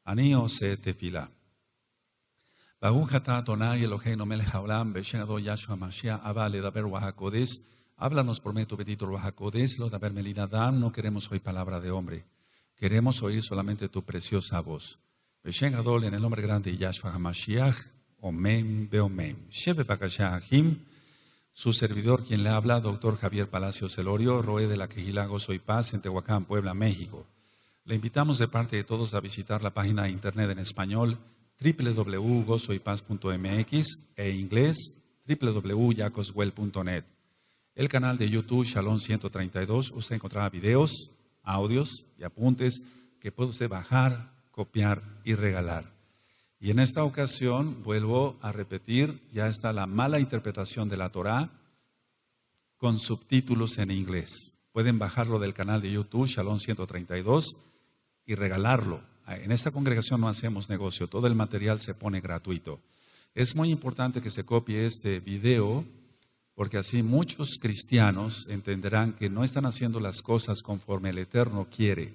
Anio se tefila. Baruch atah Adonai Eloheinu melech haolam, b'shem Adon Yahshua Mashiach, Abba ledaber Ruach HaKodesh. Háblanos por medio bendito Ruach HaKodesh, lo daber melida dam. No queremos oír palabra de hombre. Queremos oír solamente tu preciosa voz. B'shem Adon, en el nombre grande de Yahshua HaMashiach. Omen beomen. Shebe bakashah Ahim. Su servidor, quien le habla, doctor Javier Palacios Elorio, Roe de la Quejilá Gozo y Paz, en Tehuacán, Puebla, México. Le invitamos de parte de todos a visitar la página de internet en español www.gozoypaz.mx e inglés www.jacoswell.net. El canal de YouTube Shalom 132, usted encontrará videos, audios y apuntes que puede usted bajar, copiar y regalar. Y en esta ocasión, vuelvo a repetir, ya está la mala interpretación de la Torá con subtítulos en inglés. Pueden bajarlo del canal de YouTube Shalom 132 y regalarlo. En esta congregación no hacemos negocio, todo el material se pone gratuito. Es muy importante que se copie este video, porque así muchos cristianos entenderán que no están haciendo las cosas conforme el Eterno quiere.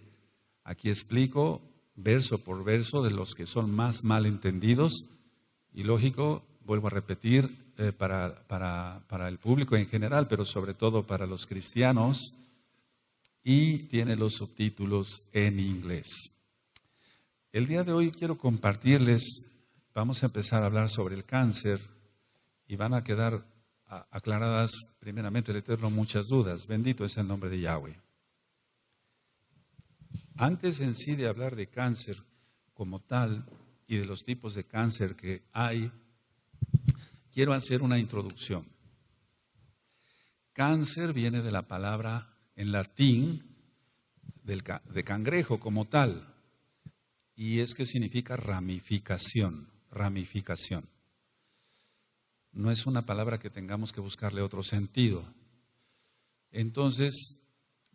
Aquí explico verso por verso de los que son más malentendidos y lógico, vuelvo a repetir, para el público en general, pero sobre todo para los cristianos, y tiene los subtítulos en inglés. El día de hoy quiero compartirles, vamos a empezar a hablar sobre el cáncer y van a quedar aclaradas primeramente el Eterno muchas dudas. Bendito es el nombre de Yahweh. Antes en sí de hablar de cáncer como tal y de los tipos de cáncer que hay, quiero hacer una introducción. Cáncer viene de la palabra en latín de cangrejo como tal, y es que significa ramificación, ramificación. No es una palabra que tengamos que buscarle otro sentido. Entonces,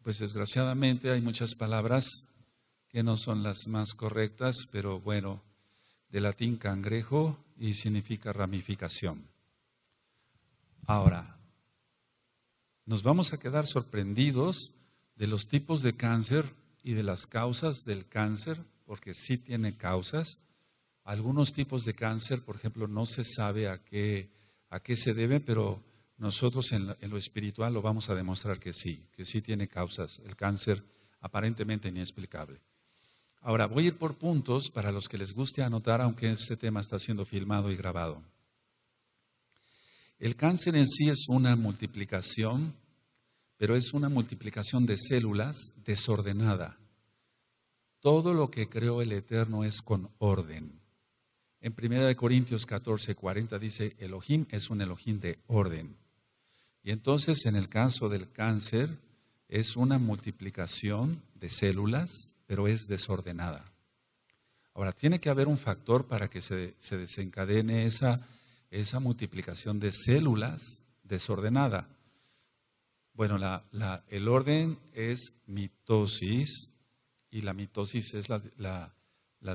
pues desgraciadamente hay muchas palabras que no son las más correctas, pero bueno, de latín cangrejo y significa ramificación. Ahora, nos vamos a quedar sorprendidos de los tipos de cáncer y de las causas del cáncer, porque sí tiene causas. Algunos tipos de cáncer, por ejemplo, no se sabe a qué se debe, pero nosotros en lo espiritual lo vamos a demostrar que sí tiene causas. El cáncer aparentemente inexplicable. Ahora, voy a ir por puntos para los que les guste anotar, aunque este tema está siendo filmado y grabado. El cáncer en sí es una multiplicación, pero es una multiplicación de células desordenada. Todo lo que creó el Eterno es con orden. En 1 Corintios 14:40 dice, Elohim es un Elohim de orden. Y entonces en el caso del cáncer es una multiplicación de células, pero es desordenada. Ahora, tiene que haber un factor para que se desencadene esa multiplicación de células desordenada. Bueno, el orden es mitosis, y la mitosis es la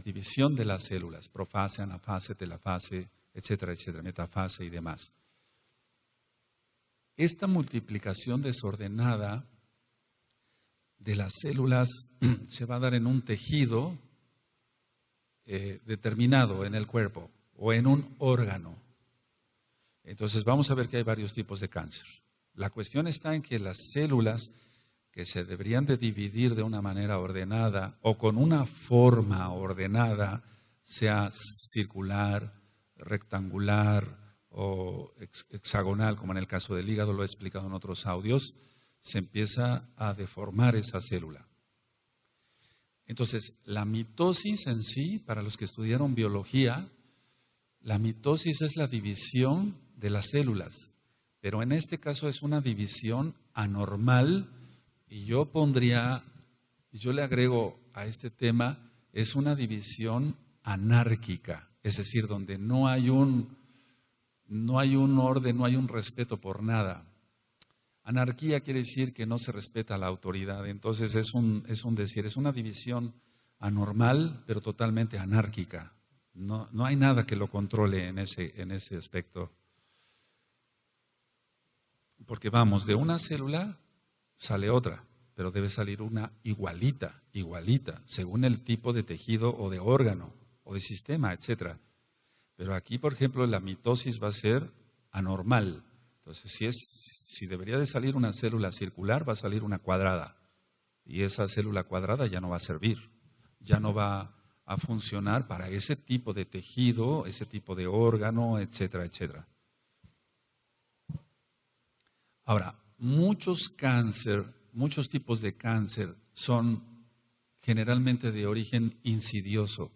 división de las células, profase, anafase, telafase, etcétera, etcétera, metafase y demás. Esta multiplicación desordenada de las células se va a dar en un tejido determinado en el cuerpo o en un órgano. Entonces vamos a ver que hay varios tipos de cáncer. La cuestión está en que las células que se deberían de dividir de una manera ordenada o con una forma ordenada, sea circular, rectangular o hexagonal, como en el caso del hígado, lo he explicado en otros audios, se empieza a deformar esa célula. Entonces, la mitosis en sí, para los que estudiaron biología, la mitosis es la división de las células, pero en este caso es una división anormal, y yo le agrego a este tema, es una división anárquica, es decir, donde no hay un orden, no hay un respeto por nada. Anarquía quiere decir que no se respeta la autoridad, entonces es un decir, es una división anormal, pero totalmente anárquica. No hay nada que lo controle en ese aspecto. Porque vamos, de una célula sale otra, pero debe salir una igualita, según el tipo de tejido o de órgano o de sistema, etc. Pero aquí, por ejemplo, la mitosis va a ser anormal. Entonces, si debería de salir una célula circular, va a salir una cuadrada. Y esa célula cuadrada ya no va a servir, ya no va a funcionar para ese tipo de tejido, ese tipo de órgano, etcétera, etcétera. Ahora, muchos tipos de cáncer son generalmente de origen insidioso,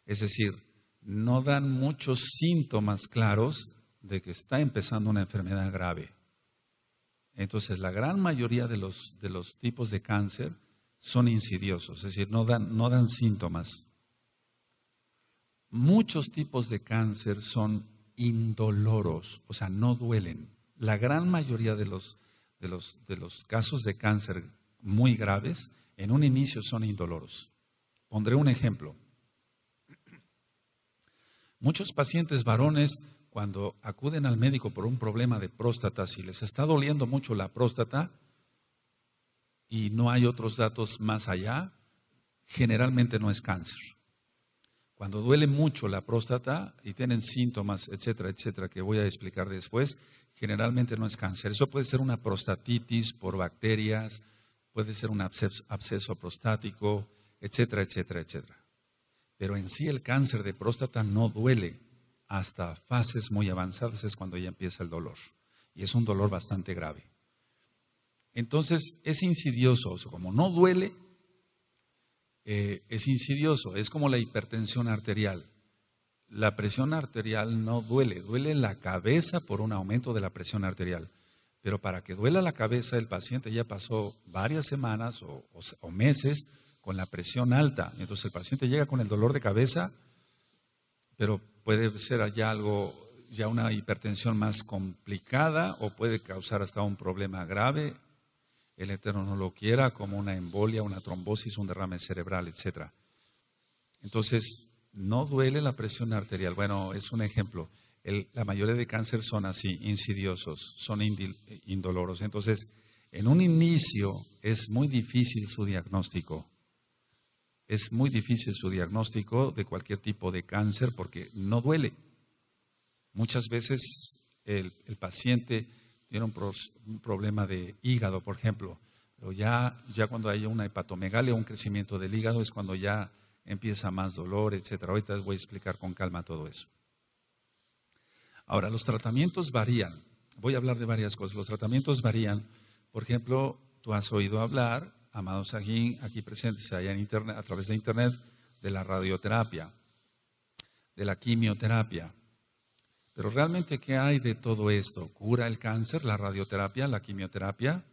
es decir, no dan muchos síntomas claros de que está empezando una enfermedad grave. Entonces, la gran mayoría de los tipos de cáncer son insidiosos, es decir, no dan síntomas. Muchos tipos de cáncer son indoloros, o sea, no duelen. La gran mayoría de los casos de cáncer muy graves, en un inicio son indoloros. Pondré un ejemplo. Muchos pacientes varones, cuando acuden al médico por un problema de próstata, si les está doliendo mucho la próstata y no hay otros datos más allá, generalmente no es cáncer. Cuando duele mucho la próstata y tienen síntomas, etcétera, etcétera, que voy a explicar después, generalmente no es cáncer. Eso puede ser una prostatitis por bacterias, puede ser un absceso prostático, etcétera, etcétera, etcétera. Pero en sí el cáncer de próstata no duele. Hasta fases muy avanzadas es cuando ya empieza el dolor. Y es un dolor bastante grave. Entonces es insidioso, o sea, como no duele, es insidioso, es como la hipertensión arterial. La presión arterial no duele, duele la cabeza por un aumento de la presión arterial. Pero para que duela la cabeza, el paciente ya pasó varias semanas o meses con la presión alta. Entonces el paciente llega con el dolor de cabeza, pero puede ser ya una hipertensión más complicada o puede causar hasta un problema grave. El Eterno no lo quiera, como una embolia, una trombosis, un derrame cerebral, etc. Entonces, no duele la presión arterial. Bueno, es un ejemplo. La mayoría de cánceres son así, insidiosos, son indoloros. Entonces, en un inicio es muy difícil su diagnóstico. Es muy difícil su diagnóstico de cualquier tipo de cáncer porque no duele. Muchas veces el paciente tiene un problema de hígado, por ejemplo, pero ya cuando hay una hepatomegalia, un crecimiento del hígado, es cuando ya empieza más dolor, etcétera. Ahorita les voy a explicar con calma todo eso. Ahora, los tratamientos varían. Voy a hablar de varias cosas. Los tratamientos varían. Por ejemplo, tú has oído hablar, amados Sajín, aquí presentes allá en internet, a través de internet, de la radioterapia, de la quimioterapia. Pero realmente, ¿qué hay de todo esto? ¿Cura el cáncer, la radioterapia, la quimioterapia?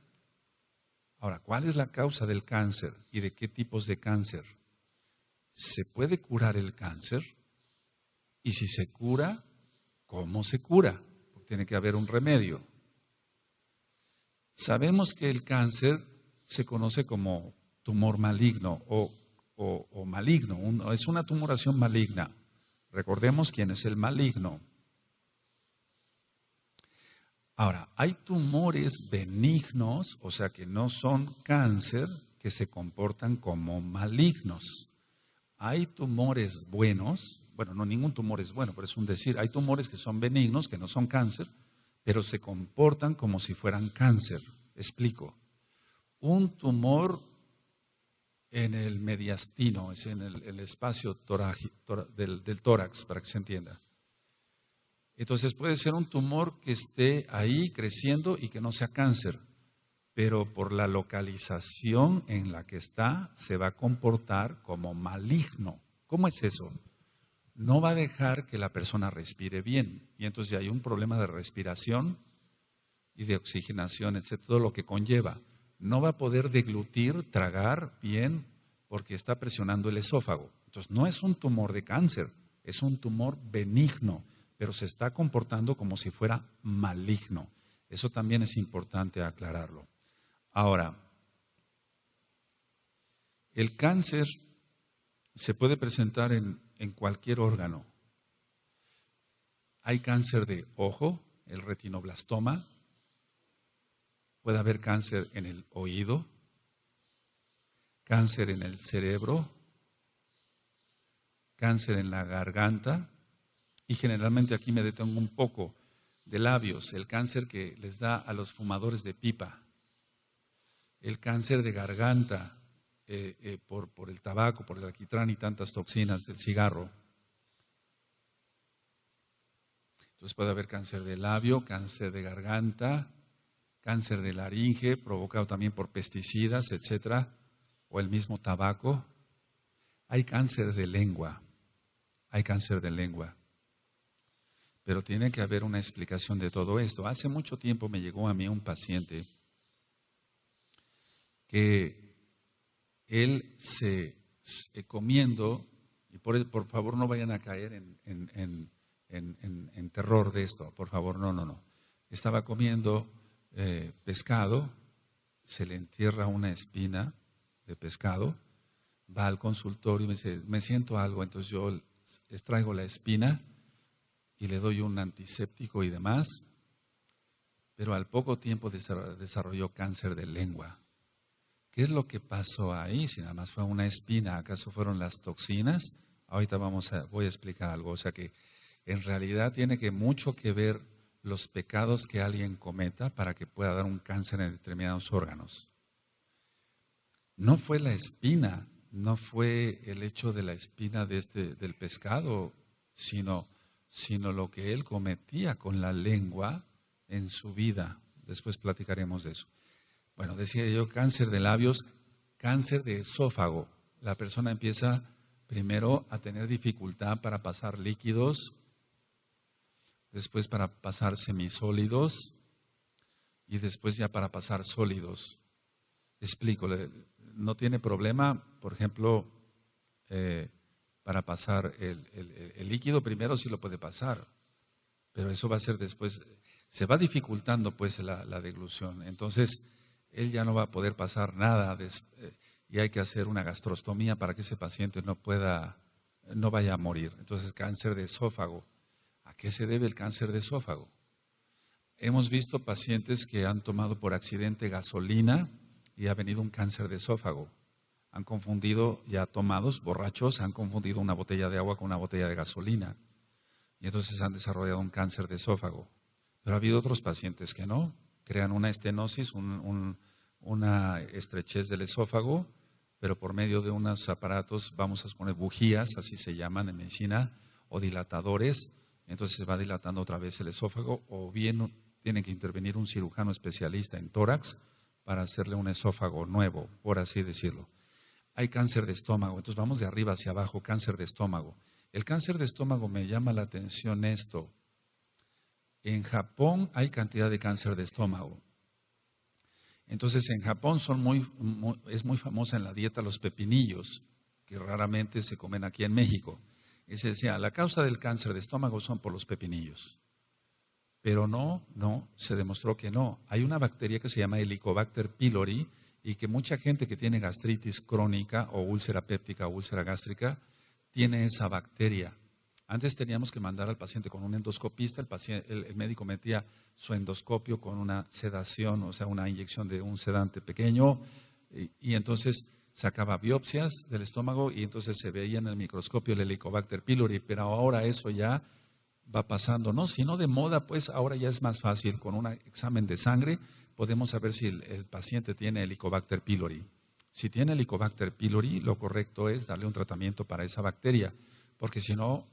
Ahora, ¿cuál es la causa del cáncer y de qué tipos de cáncer? ¿Se puede curar el cáncer? Y si se cura, ¿cómo se cura? Porque tiene que haber un remedio. Sabemos que el cáncer se conoce como tumor maligno o maligno, es una tumoración maligna. Recordemos quién es el maligno. Ahora, hay tumores benignos, o sea que no son cáncer, que se comportan como malignos. Hay tumores buenos, bueno, no ningún tumor es bueno, pero es un decir, hay tumores que son benignos, que no son cáncer, pero se comportan como si fueran cáncer. Explico. Un tumor en el mediastino, es en el espacio del tórax, para que se entienda. Entonces puede ser un tumor que esté ahí creciendo y que no sea cáncer, pero por la localización en la que está se va a comportar como maligno. ¿Cómo es eso? No va a dejar que la persona respire bien y entonces hay un problema de respiración y de oxigenación, etc., todo lo que conlleva. No va a poder deglutir, tragar bien porque está presionando el esófago. Entonces no es un tumor de cáncer, es un tumor benigno, pero se está comportando como si fuera maligno. Eso también es importante aclararlo. Ahora, el cáncer se puede presentar en cualquier órgano. Hay cáncer de ojo, el retinoblastoma. Puede haber cáncer en el oído, cáncer en el cerebro, cáncer en la garganta, y generalmente aquí me detengo un poco de labios, el cáncer que les da a los fumadores de pipa, el cáncer de garganta por el tabaco, por el alquitrán y tantas toxinas del cigarro. Entonces puede haber cáncer de labio, cáncer de garganta, cáncer de laringe, provocado también por pesticidas, etcétera, o el mismo tabaco. Hay cáncer de lengua, pero tiene que haber una explicación de todo esto. Hace mucho tiempo me llegó a mí un paciente que él comiendo, y por favor no vayan a caer en terror de esto, por favor, no. Estaba comiendo pescado, se le entierra una espina de pescado, va al consultorio y me dice, me siento algo, entonces yo extraigo la espina y le doy un antiséptico y demás, pero al poco tiempo desarrolló cáncer de lengua. ¿Qué es lo que pasó ahí? Si nada más fue una espina, ¿acaso fueron las toxinas? Ahorita voy a explicar algo. O sea que en realidad tiene mucho que ver los pecados que alguien cometa para que pueda dar un cáncer en determinados órganos. No fue la espina, no fue el hecho de la espina del pescado, sino lo que él cometía con la lengua en su vida. Después platicaremos de eso. Bueno, decía yo, cáncer de labios, cáncer de esófago. La persona empieza primero a tener dificultad para pasar líquidos, después para pasar semisólidos y después ya para pasar sólidos. Explico, no tiene problema, por ejemplo, para pasar el líquido primero sí lo puede pasar, pero eso va a ser después, se va dificultando pues la deglución. Entonces, él ya no va a poder pasar nada y hay que hacer una gastrostomía para que ese paciente no vaya a morir. Entonces, cáncer de esófago. ¿A qué se debe el cáncer de esófago? Hemos visto pacientes que han tomado por accidente gasolina y ha venido un cáncer de esófago. Han confundido, ya tomados, borrachos, han confundido una botella de agua con una botella de gasolina. Y entonces han desarrollado un cáncer de esófago. Pero ha habido otros pacientes que no. Crean una estenosis, una estrechez del esófago, pero por medio de unos aparatos, vamos a poner bujías, así se llaman en medicina, o dilatadores, entonces se va dilatando otra vez el esófago, o bien tiene que intervenir un cirujano especialista en tórax para hacerle un esófago nuevo, por así decirlo. Hay cáncer de estómago, entonces vamos de arriba hacia abajo, cáncer de estómago. El cáncer de estómago me llama la atención esto. En Japón hay cantidad de cáncer de estómago. Entonces en Japón es muy famosa en la dieta los pepinillos, que raramente se comen aquí en México. Y se decía, la causa del cáncer de estómago son por los pepinillos. Pero no, se demostró que no. Hay una bacteria que se llama Helicobacter pylori y que mucha gente que tiene gastritis crónica o úlcera péptica o úlcera gástrica tiene esa bacteria. Antes teníamos que mandar al paciente con un endoscopista, el médico metía su endoscopio con una sedación, o sea, una inyección de un sedante pequeño, y entonces sacaba biopsias del estómago y entonces se veía en el microscopio el Helicobacter pylori, pero ahora eso ya va pasando, ¿no? Si no de moda, pues ahora ya es más fácil, con un examen de sangre podemos saber si el paciente tiene Helicobacter pylori. Si tiene Helicobacter pylori, lo correcto es darle un tratamiento para esa bacteria, porque si no,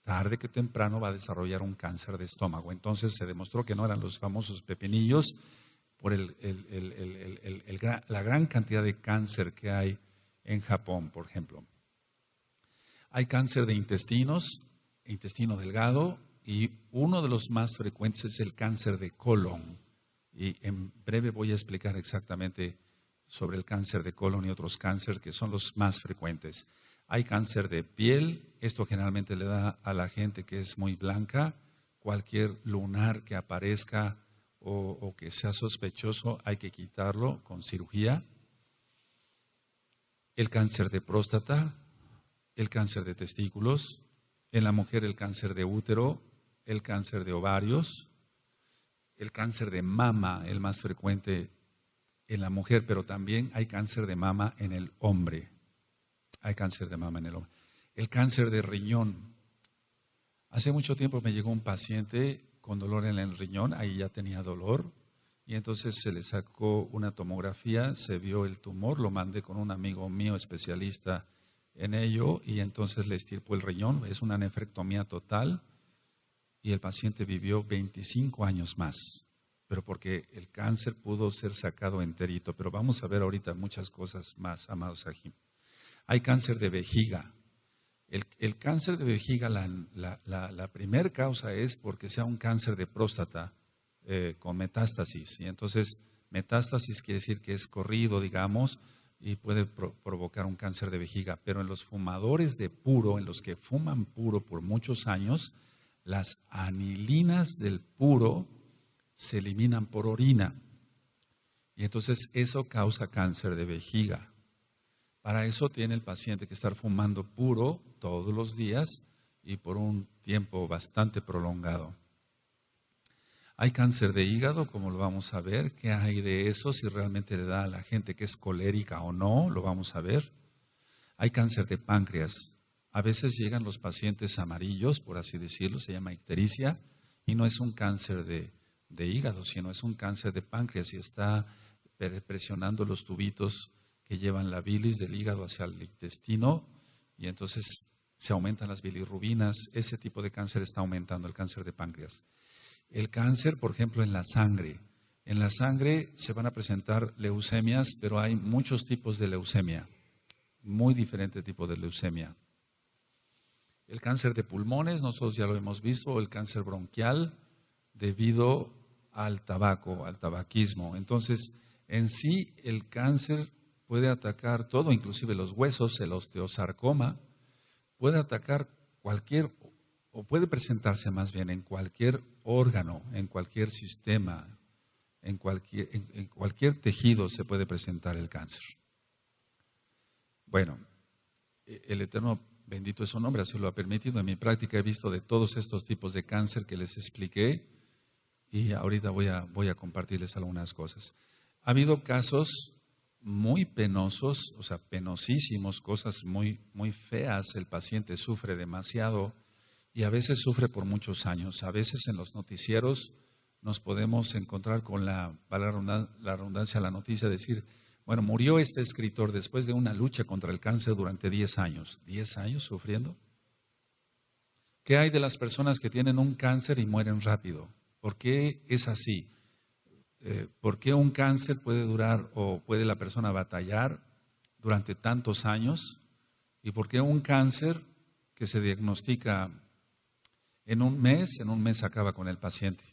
tarde que temprano va a desarrollar un cáncer de estómago. Entonces se demostró que no eran los famosos pepinillos por la gran cantidad de cáncer que hay en Japón, por ejemplo. Hay cáncer de intestino delgado, y uno de los más frecuentes es el cáncer de colon. Y en breve voy a explicar exactamente sobre el cáncer de colon y otros cánceres que son los más frecuentes. Hay cáncer de piel, esto generalmente le da a la gente que es muy blanca. Cualquier lunar que aparezca o que sea sospechoso hay que quitarlo con cirugía. El cáncer de próstata, el cáncer de testículos, en la mujer el cáncer de útero, el cáncer de ovarios, el cáncer de mama, el más frecuente en la mujer, pero también hay cáncer de mama en el hombre. Hay cáncer de mama en el hombre. El cáncer de riñón. Hace mucho tiempo me llegó un paciente con dolor en el riñón, ahí ya tenía dolor, y entonces se le sacó una tomografía, se vio el tumor, lo mandé con un amigo mío especialista en ello, y entonces le estirpó el riñón, es una nefrectomía total, y el paciente vivió 25 años más, pero porque el cáncer pudo ser sacado enterito. Pero vamos a ver ahorita muchas cosas más, amados aquí. Hay cáncer de vejiga. El cáncer de vejiga, la primera causa es porque sea un cáncer de próstata con metástasis. Y entonces, metástasis quiere decir que es corrido, digamos, y puede provocar un cáncer de vejiga. Pero en los fumadores de puro, en los que fuman puro por muchos años, las anilinas del puro se eliminan por orina. Y entonces eso causa cáncer de vejiga. Para eso tiene el paciente que estar fumando puro todos los días y por un tiempo bastante prolongado. Hay cáncer de hígado, como lo vamos a ver. ¿Qué hay de eso? Si realmente le da a la gente que es colérica o no, lo vamos a ver. Hay cáncer de páncreas. A veces llegan los pacientes amarillos, por así decirlo, se llama ictericia, y no es un cáncer de hígado, sino es un cáncer de páncreas y está presionando los tubitos que llevan la bilis del hígado hacia el intestino y entonces se aumentan las bilirrubinas. Ese tipo de cáncer está aumentando, el cáncer de páncreas. El cáncer, por ejemplo, en la sangre. En la sangre se van a presentar leucemias, pero hay muchos tipos de leucemia, muy diferentes tipos de leucemia. El cáncer de pulmones, nosotros ya lo hemos visto, el cáncer bronquial debido al tabaco, al tabaquismo. Entonces, en sí, el cáncer puede atacar todo, inclusive los huesos, el osteosarcoma, puede atacar cualquier, o puede presentarse más bien en cualquier órgano, en cualquier sistema, en cualquier tejido se puede presentar el cáncer. Bueno, el Eterno, bendito es su nombre, así lo ha permitido. En mi práctica he visto de todos estos tipos de cáncer que les expliqué y ahorita voy a compartirles algunas cosas. Ha habido casos muy penosos, o sea, penosísimos, cosas muy, muy feas. El paciente sufre demasiado y a veces sufre por muchos años. A veces en los noticieros nos podemos encontrar con la redundancia, la noticia, decir, bueno, murió este escritor después de una lucha contra el cáncer durante 10 años. ¿10 años sufriendo? ¿Qué hay de las personas que tienen un cáncer y mueren rápido? ¿Por qué es así? ¿Por qué un cáncer puede durar o puede la persona batallar durante tantos años? ¿Y por qué un cáncer que se diagnostica en un mes acaba con el paciente?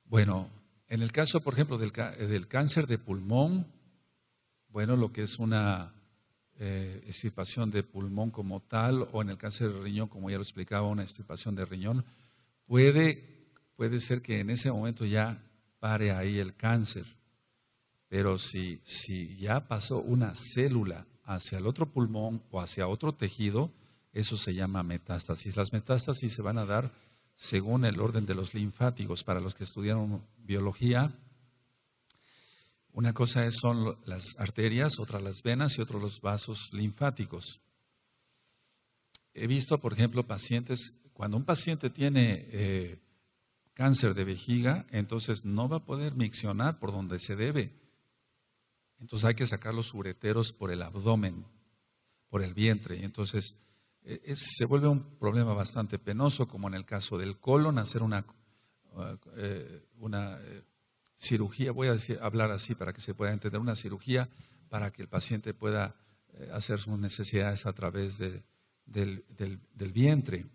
Bueno, en el caso, por ejemplo, del cáncer de pulmón, bueno, lo que es una extirpación de pulmón como tal, o en el cáncer de riñón, como ya lo explicaba, una extirpación de riñón, puede ser que en ese momento ya pare ahí el cáncer, pero si ya pasó una célula hacia el otro pulmón o hacia otro tejido, eso se llama metástasis. Las metástasis se van a dar según el orden de los linfáticos. Para los que estudiaron biología, una cosa son las arterias, otra las venas y otro los vasos linfáticos. He visto, por ejemplo, pacientes, cuando un paciente tiene cáncer de vejiga, entonces no va a poder miccionar por donde se debe. Entonces hay que sacar los ureteros por el abdomen, por el vientre. Y entonces se vuelve un problema bastante penoso, como en el caso del colon, hacer una cirugía, voy a hablar así para que se pueda entender, una cirugía para que el paciente pueda hacer sus necesidades a través del vientre.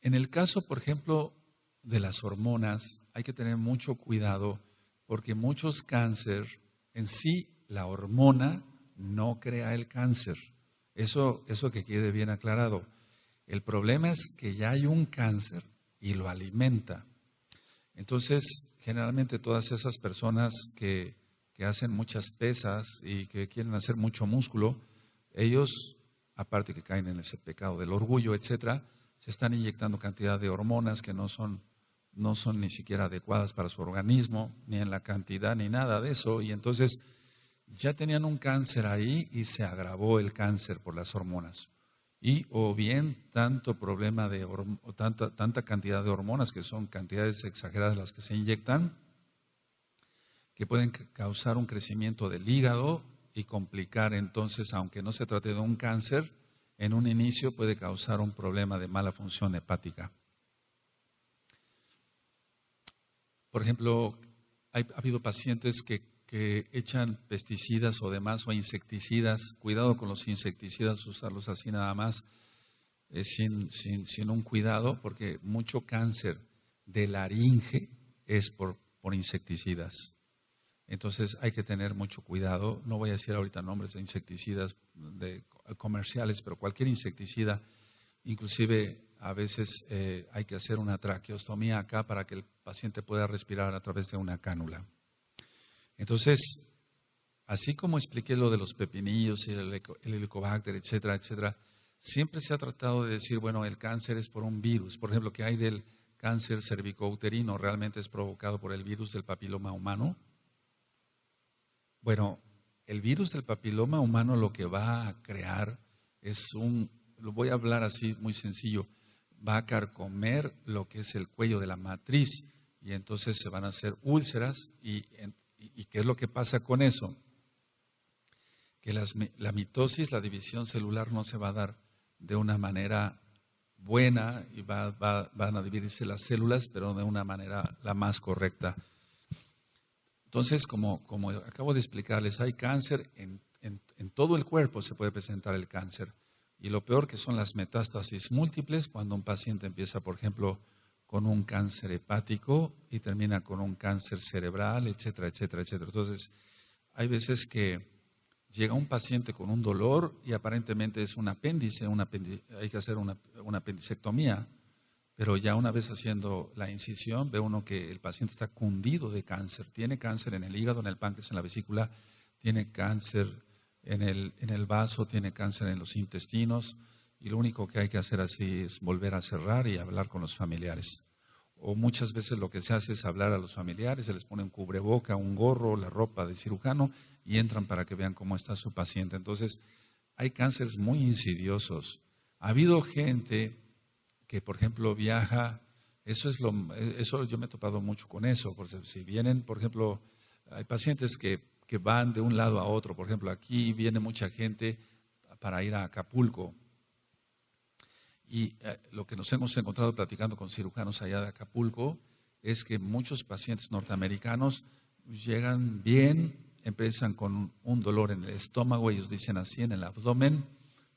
En el caso, por ejemplo, de las hormonas, hay que tener mucho cuidado porque muchos cáncer, en sí, la hormona no crea el cáncer. Eso que quede bien aclarado. El problema es que ya hay un cáncer y lo alimenta. Entonces, generalmente todas esas personas que hacen muchas pesas y que quieren hacer mucho músculo, ellos, aparte que caen en ese pecado del orgullo, etcétera, se están inyectando cantidad de hormonas que no son no son ni siquiera adecuadas para su organismo, ni en la cantidad, ni nada de eso. Y entonces ya tenían un cáncer ahí y se agravó el cáncer por las hormonas. Y o bien tanto problema o tanta cantidad de hormonas, que son cantidades exageradas las que se inyectan, que pueden causar un crecimiento del hígado y complicar entonces, aunque no se trate de un cáncer, en un inicio puede causar un problema de mala función hepática. Por ejemplo, ha habido pacientes que echan pesticidas o demás o insecticidas. Cuidado con los insecticidas, usarlos así nada más, sin un cuidado, porque mucho cáncer de laringe es por insecticidas. Entonces hay que tener mucho cuidado. No voy a decir ahorita nombres de insecticidas comerciales, pero cualquier insecticida, inclusive a veces hay que hacer una traqueostomía acá para que el paciente pueda respirar a través de una cánula. Entonces, así como expliqué lo de los pepinillos y el helicobacter, etcétera, etcétera, siempre se ha tratado de decir, bueno, el cáncer es por un virus. Por ejemplo, que hay del cáncer cervicouterino realmente es provocado por el virus del papiloma humano. Bueno, el virus del papiloma humano lo que va a crear es lo voy a hablar así muy sencillo, va a carcomer lo que es el cuello de la matriz y entonces se van a hacer úlceras y ¿qué es lo que pasa con eso? Que la mitosis, la división celular no se va a dar de una manera buena y van a dividirse las células, pero de una manera la más correcta. Entonces, como acabo de explicarles, hay cáncer en todo el cuerpo, se puede presentar el cáncer. Y lo peor que son las metástasis múltiples, cuando un paciente empieza, por ejemplo, con un cáncer hepático y termina con un cáncer cerebral, etcétera, etcétera, etcétera. Entonces, hay veces que llega un paciente con un dolor y aparentemente es un apéndice, hay que hacer una apendicectomía, pero ya una vez haciendo la incisión ve uno que el paciente está cundido de cáncer. Tiene cáncer en el hígado, en el páncreas, en la vesícula, tiene cáncer en el vaso, tiene cáncer en los intestinos y lo único que hay que hacer así es volver a cerrar y hablar con los familiares. O muchas veces lo que se hace es hablar a los familiares, se les pone un cubreboca, un gorro, la ropa de cirujano y entran para que vean cómo está su paciente. Entonces, hay cánceres muy insidiosos. Ha habido gente que, por ejemplo, viaja, eso yo me he topado mucho con eso, porque si vienen, por ejemplo, hay pacientes que van de un lado a otro, por ejemplo, aquí viene mucha gente para ir a Acapulco. Y lo que nos hemos encontrado platicando con cirujanos allá de Acapulco es que muchos pacientes norteamericanos llegan bien, empiezan con un dolor en el estómago, ellos dicen así, en el abdomen,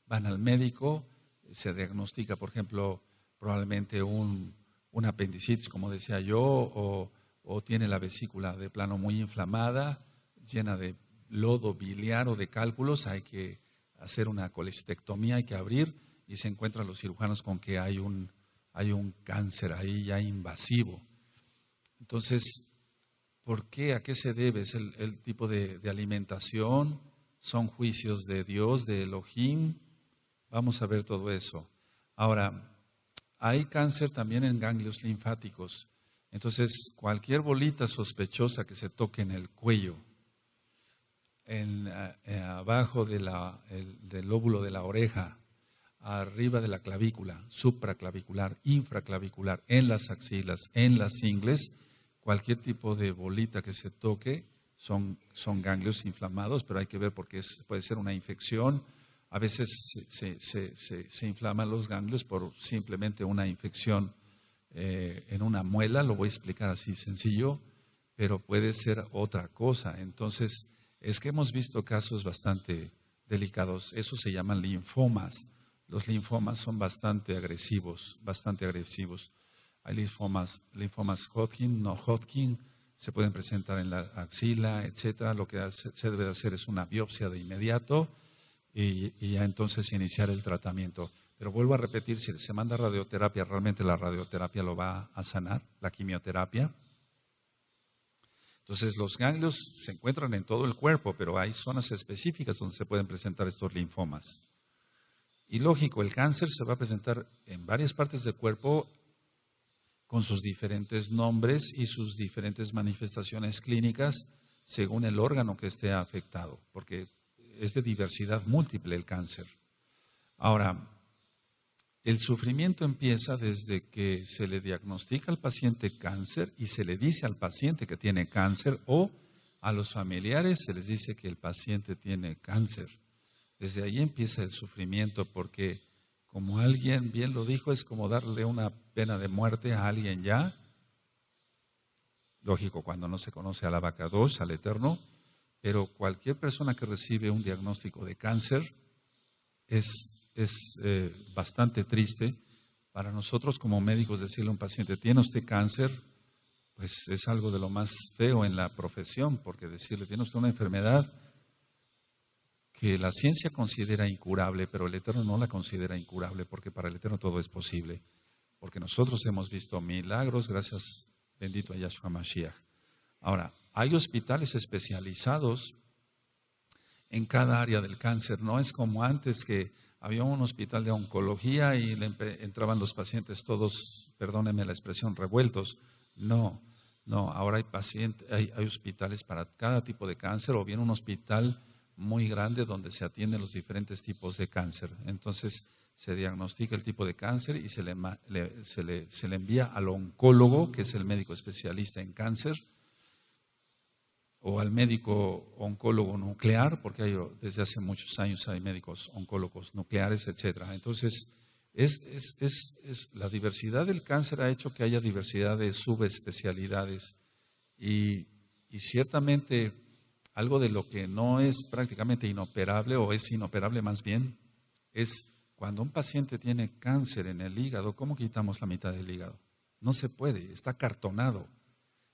van al médico, se diagnostica, por ejemplo, probablemente un apendicitis, como decía yo, o tiene la vesícula de plano muy inflamada, llena de lodo biliar o de cálculos, hay que hacer una colestectomía, hay que abrir, y se encuentran los cirujanos con que hay un cáncer ahí ya invasivo. Entonces, ¿por qué? ¿A qué se debe? ¿Es el tipo de alimentación? ¿Son juicios de Dios, de Elohim? Vamos a ver todo eso. Ahora, hay cáncer también en ganglios linfáticos. Entonces, cualquier bolita sospechosa que se toque en el cuello, abajo del lóbulo de la oreja, arriba de la clavícula, supraclavicular, infraclavicular, en las axilas, en las ingles, cualquier tipo de bolita que se toque son ganglios inflamados, pero hay que ver porque puede ser una infección. A veces se inflaman los ganglios por simplemente una infección en una muela, lo voy a explicar así sencillo, pero puede ser otra cosa. Entonces, es que hemos visto casos bastante delicados, esos se llaman linfomas. Los linfomas son bastante agresivos. Hay linfomas Hodgkin, no Hodgkin, se pueden presentar en la axila, etcétera. Lo que se debe hacer es una biopsia de inmediato y ya entonces iniciar el tratamiento. Pero vuelvo a repetir, si se manda radioterapia, realmente la radioterapia lo va a sanar, la quimioterapia. Entonces los ganglios se encuentran en todo el cuerpo, pero hay zonas específicas donde se pueden presentar estos linfomas. Y lógico, el cáncer se va a presentar en varias partes del cuerpo con sus diferentes nombres y sus diferentes manifestaciones clínicas según el órgano que esté afectado, porque es de diversidad múltiple el cáncer. Ahora, el sufrimiento empieza desde que se le diagnostica al paciente cáncer y se le dice al paciente que tiene cáncer, o a los familiares se les dice que el paciente tiene cáncer. Desde ahí empieza el sufrimiento, porque como alguien bien lo dijo, es como darle una pena de muerte a alguien ya. Lógico, cuando no se conoce al Abacadosh, al Eterno, pero cualquier persona que recibe un diagnóstico de cáncer es bastante triste. Para nosotros como médicos decirle a un paciente, ¿tiene usted cáncer? Pues es algo de lo más feo en la profesión, porque decirle, ¿tiene usted una enfermedad que la ciencia considera incurable, pero el Eterno no la considera incurable, porque para el Eterno todo es posible? Porque nosotros hemos visto milagros, gracias, bendito a Yahshua Mashiach. Ahora, hay hospitales especializados en cada área del cáncer. No es como antes, que había un hospital de oncología y entraban los pacientes todos, perdónenme la expresión, revueltos. No, ahora hay hospitales para cada tipo de cáncer, o bien un hospital muy grande donde se atienden los diferentes tipos de cáncer. Entonces se diagnostica el tipo de cáncer y se le envía al oncólogo, que es el médico especialista en cáncer, o al médico oncólogo nuclear, porque desde hace muchos años hay médicos oncólogos nucleares, etcétera. Entonces, la diversidad del cáncer ha hecho que haya diversidad de subespecialidades, y ciertamente algo de lo que no es prácticamente inoperable, o es inoperable más bien, es cuando un paciente tiene cáncer en el hígado. ¿Cómo quitamos la mitad del hígado? No se puede, está cartonado.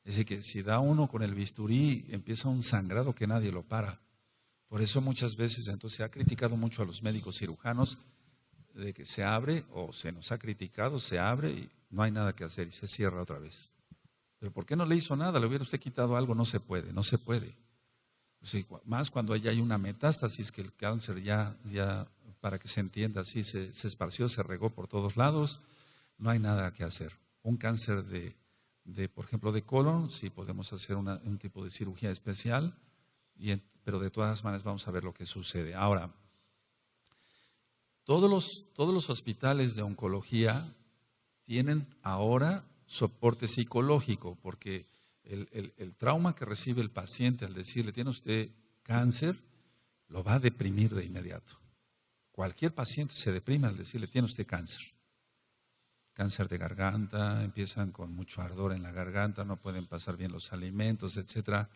Es decir, que si da uno con el bisturí, empieza un sangrado que nadie lo para. Por eso muchas veces entonces se ha criticado mucho a los médicos cirujanos, de que se abre, o se nos ha criticado, se abre y no hay nada que hacer y se cierra otra vez. ¿Pero por qué no le hizo nada? ¿Le hubiera usted quitado algo? No se puede. O sea, más cuando ya hay una metástasis, que el cáncer ya para que se entienda así, se esparció, se regó por todos lados, no hay nada que hacer. Un cáncer por ejemplo, de colon, sí podemos hacer un tipo de cirugía especial, pero de todas maneras vamos a ver lo que sucede. Ahora, todos los hospitales de oncología tienen ahora soporte psicológico, porque el trauma que recibe el paciente al decirle, tiene usted cáncer, lo va a deprimir de inmediato. Cualquier paciente se deprime al decirle, tiene usted cáncer. Cáncer de garganta, empiezan con mucho ardor en la garganta, no pueden pasar bien los alimentos, etcétera.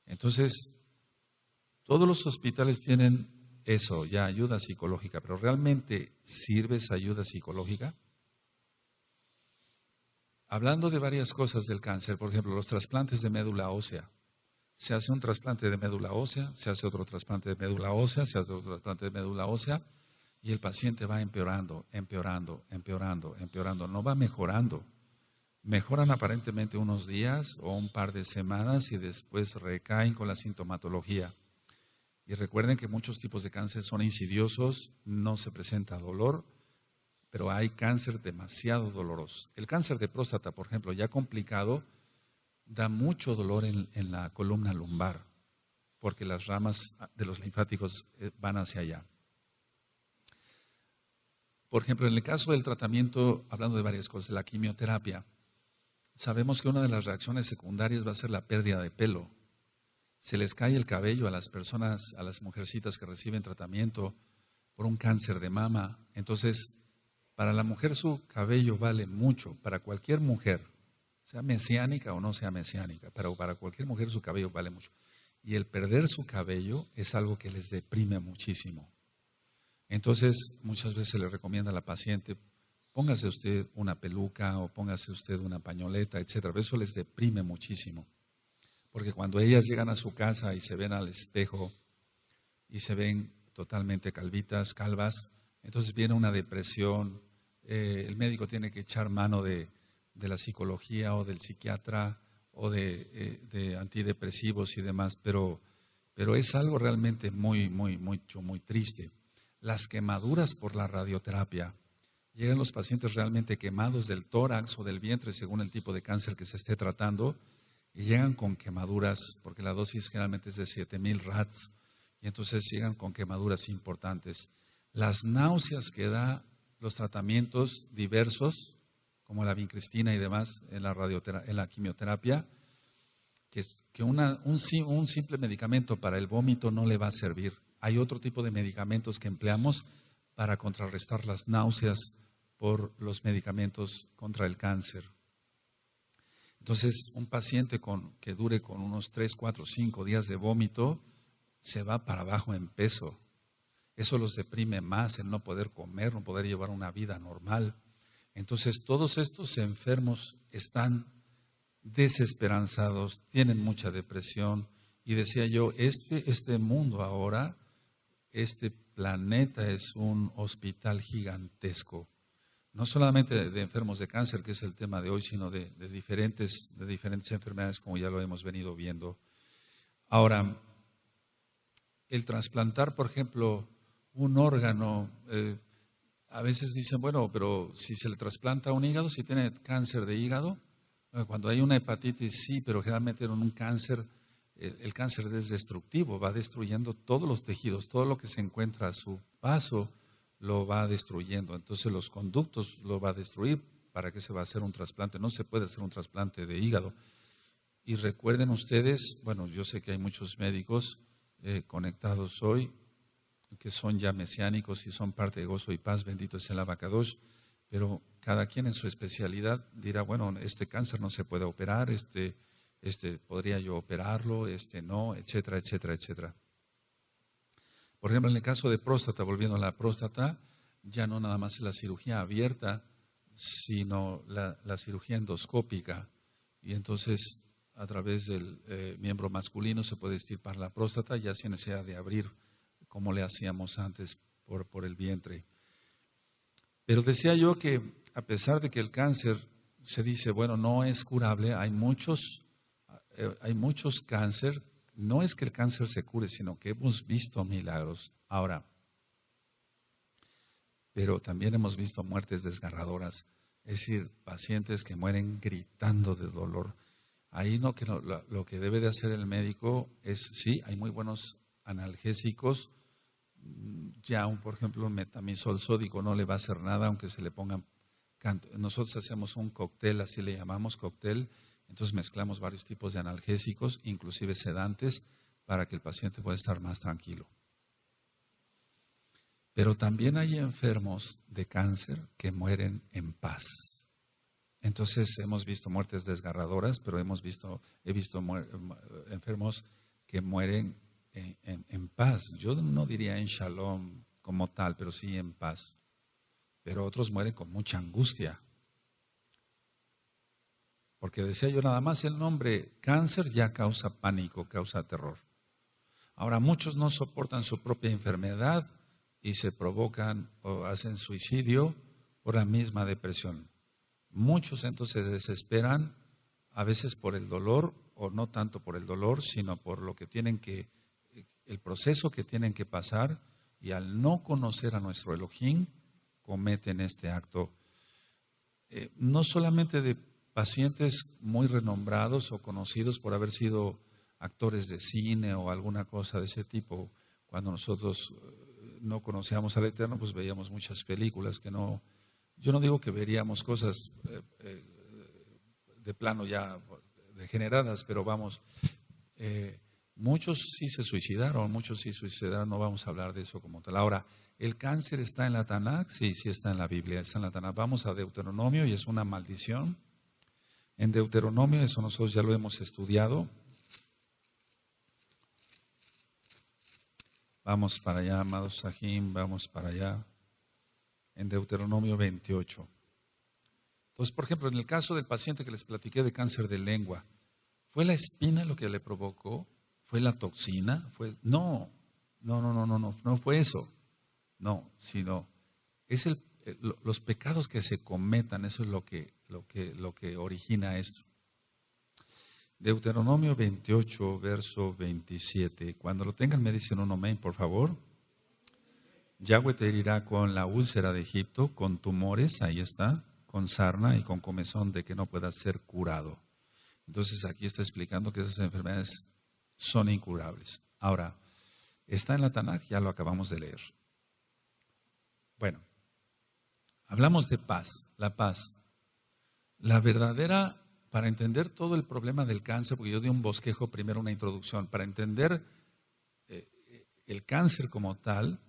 Entonces, todos los hospitales tienen eso, ya ayuda psicológica, pero ¿realmente sirve esa ayuda psicológica? Hablando de varias cosas del cáncer, por ejemplo, los trasplantes de médula ósea. Se hace un trasplante de médula ósea, se hace otro trasplante de médula ósea, se hace otro trasplante de médula ósea, y el paciente va empeorando, no va mejorando. Mejoran aparentemente unos días o un par de semanas y después recaen con la sintomatología. Y recuerden que muchos tipos de cáncer son insidiosos, no se presenta dolor, pero hay cáncer demasiado doloroso. El cáncer de próstata, por ejemplo, ya complicado, da mucho dolor en la columna lumbar, porque las ramas de los linfáticos van hacia allá. Por ejemplo, en el caso del tratamiento, hablando de varias cosas, de la quimioterapia, sabemos que una de las reacciones secundarias va a ser la pérdida de pelo. Se les cae el cabello a las personas, a las mujercitas que reciben tratamiento por un cáncer de mama. Entonces, para la mujer su cabello vale mucho, para cualquier mujer, sea mesiánica o no sea mesiánica, pero para cualquier mujer su cabello vale mucho. Y el perder su cabello es algo que les deprime muchísimo. Entonces, muchas veces se le recomienda a la paciente, póngase usted una peluca o póngase usted una pañoleta, etcétera. Pero eso les deprime muchísimo. Porque cuando ellas llegan a su casa y se ven al espejo y se ven totalmente calvas, entonces viene una depresión. El médico tiene que echar mano de la psicología o del psiquiatra o de antidepresivos y demás, pero es algo realmente muy triste. Las quemaduras por la radioterapia llegan los pacientes realmente quemados del tórax o del vientre, según el tipo de cáncer que se esté tratando, y llegan con quemaduras, porque la dosis generalmente es de 7,000 rats, y entonces llegan con quemaduras importantes. Las náuseas que da los tratamientos diversos, como la vincristina y demás, en la quimioterapia, que un simple medicamento para el vómito no le va a servir. Hay otro tipo de medicamentos que empleamos para contrarrestar las náuseas por los medicamentos contra el cáncer. Entonces, un paciente que dure con unos 3, 4, 5 días de vómito, se va para abajo en peso. Eso los deprime más, el no poder comer, no poder llevar una vida normal. Entonces, todos estos enfermos están desesperanzados, tienen mucha depresión. Y decía yo, este mundo ahora, este planeta es un hospital gigantesco. No solamente de enfermos de cáncer, que es el tema de hoy, sino de diferentes enfermedades, como ya lo hemos venido viendo. Ahora, el trasplantar, por ejemplo, un órgano, a veces dicen, bueno, pero si se le trasplanta un hígado, si tiene cáncer de hígado, cuando hay una hepatitis sí, pero generalmente en un cáncer, el cáncer es destructivo, va destruyendo todos los tejidos, todo lo que se encuentra a su paso lo va destruyendo. Entonces los conductos lo va a destruir. ¿Para qué se va a hacer un trasplante? No se puede hacer un trasplante de hígado. Y recuerden ustedes, bueno, yo sé que hay muchos médicos conectados hoy que son ya mesiánicos y son parte de Gozo y Paz, bendito es el Abacadosh, pero cada quien en su especialidad dirá, bueno, este cáncer no se puede operar, este podría yo operarlo, este no, etcétera, etcétera, etcétera. Por ejemplo, en el caso de próstata, volviendo a la próstata, ya no nada más es la cirugía abierta, sino la cirugía endoscópica. Y entonces, a través del miembro masculino se puede extirpar la próstata, ya sin necesidad de abrir, como le hacíamos antes por el vientre. Pero decía yo que, a pesar de que el cáncer se dice, bueno, no es curable, hay muchos cáncer. No es que el cáncer se cure, sino que hemos visto milagros. Ahora, pero también hemos visto muertes desgarradoras, es decir, pacientes que mueren gritando de dolor. Ahí lo que debe de hacer el médico es, sí, hay muy buenos analgésicos, ya por ejemplo un metamizol sódico no le va a hacer nada aunque se le pongan, nosotros hacemos un cóctel, así le llamamos cóctel. Entonces mezclamos varios tipos de analgésicos, inclusive sedantes, para que el paciente pueda estar más tranquilo. Pero también hay enfermos de cáncer que mueren en paz. Entonces hemos visto muertes desgarradoras, pero he visto enfermos que mueren en paz. Yo no diría en shalom como tal, pero sí en paz. Pero otros mueren con mucha angustia. Porque decía yo, nada más el nombre cáncer ya causa pánico, causa terror. Ahora, muchos no soportan su propia enfermedad y se provocan o hacen suicidio por la misma depresión. Muchos entonces se desesperan, a veces por el dolor, o no tanto por el dolor, sino por lo que el proceso que tienen que pasar, y al no conocer a nuestro Elohim, cometen este acto. No solamente de pacientes muy renombrados o conocidos por haber sido actores de cine o alguna cosa de ese tipo. Cuando nosotros no conocíamos al Eterno, pues veíamos muchas películas que no, yo no digo que veríamos cosas de plano ya degeneradas, pero vamos, muchos sí se suicidaron, no vamos a hablar de eso como tal. Ahora, ¿el cáncer está en la Tanakh? Sí, sí está en la Biblia, está en la Tanakh. Vamos a Deuteronomio y es una maldición. En Deuteronomio, eso nosotros ya lo hemos estudiado. Vamos para allá, amados Sahim, vamos para allá. En Deuteronomio 28. Entonces, por ejemplo, en el caso del paciente que les platiqué de cáncer de lengua, ¿fue la espina lo que le provocó? ¿Fue la toxina? No fue eso. No, sino es los pecados que se cometan, eso es lo que origina esto. Deuteronomio 28, verso 27. Cuando lo tengan me dicen un amén, por favor. Yahweh te herirá con la úlcera de Egipto, con tumores, ahí está, con sarna y con comezón de que no pueda ser curado. Entonces aquí está explicando que esas enfermedades son incurables. Ahora, está en la Tanaj, ya lo acabamos de leer. Bueno, hablamos de paz, la paz. La verdadera, para entender todo el problema del cáncer, porque yo di un bosquejo primero, una introducción, para entender el cáncer como tal,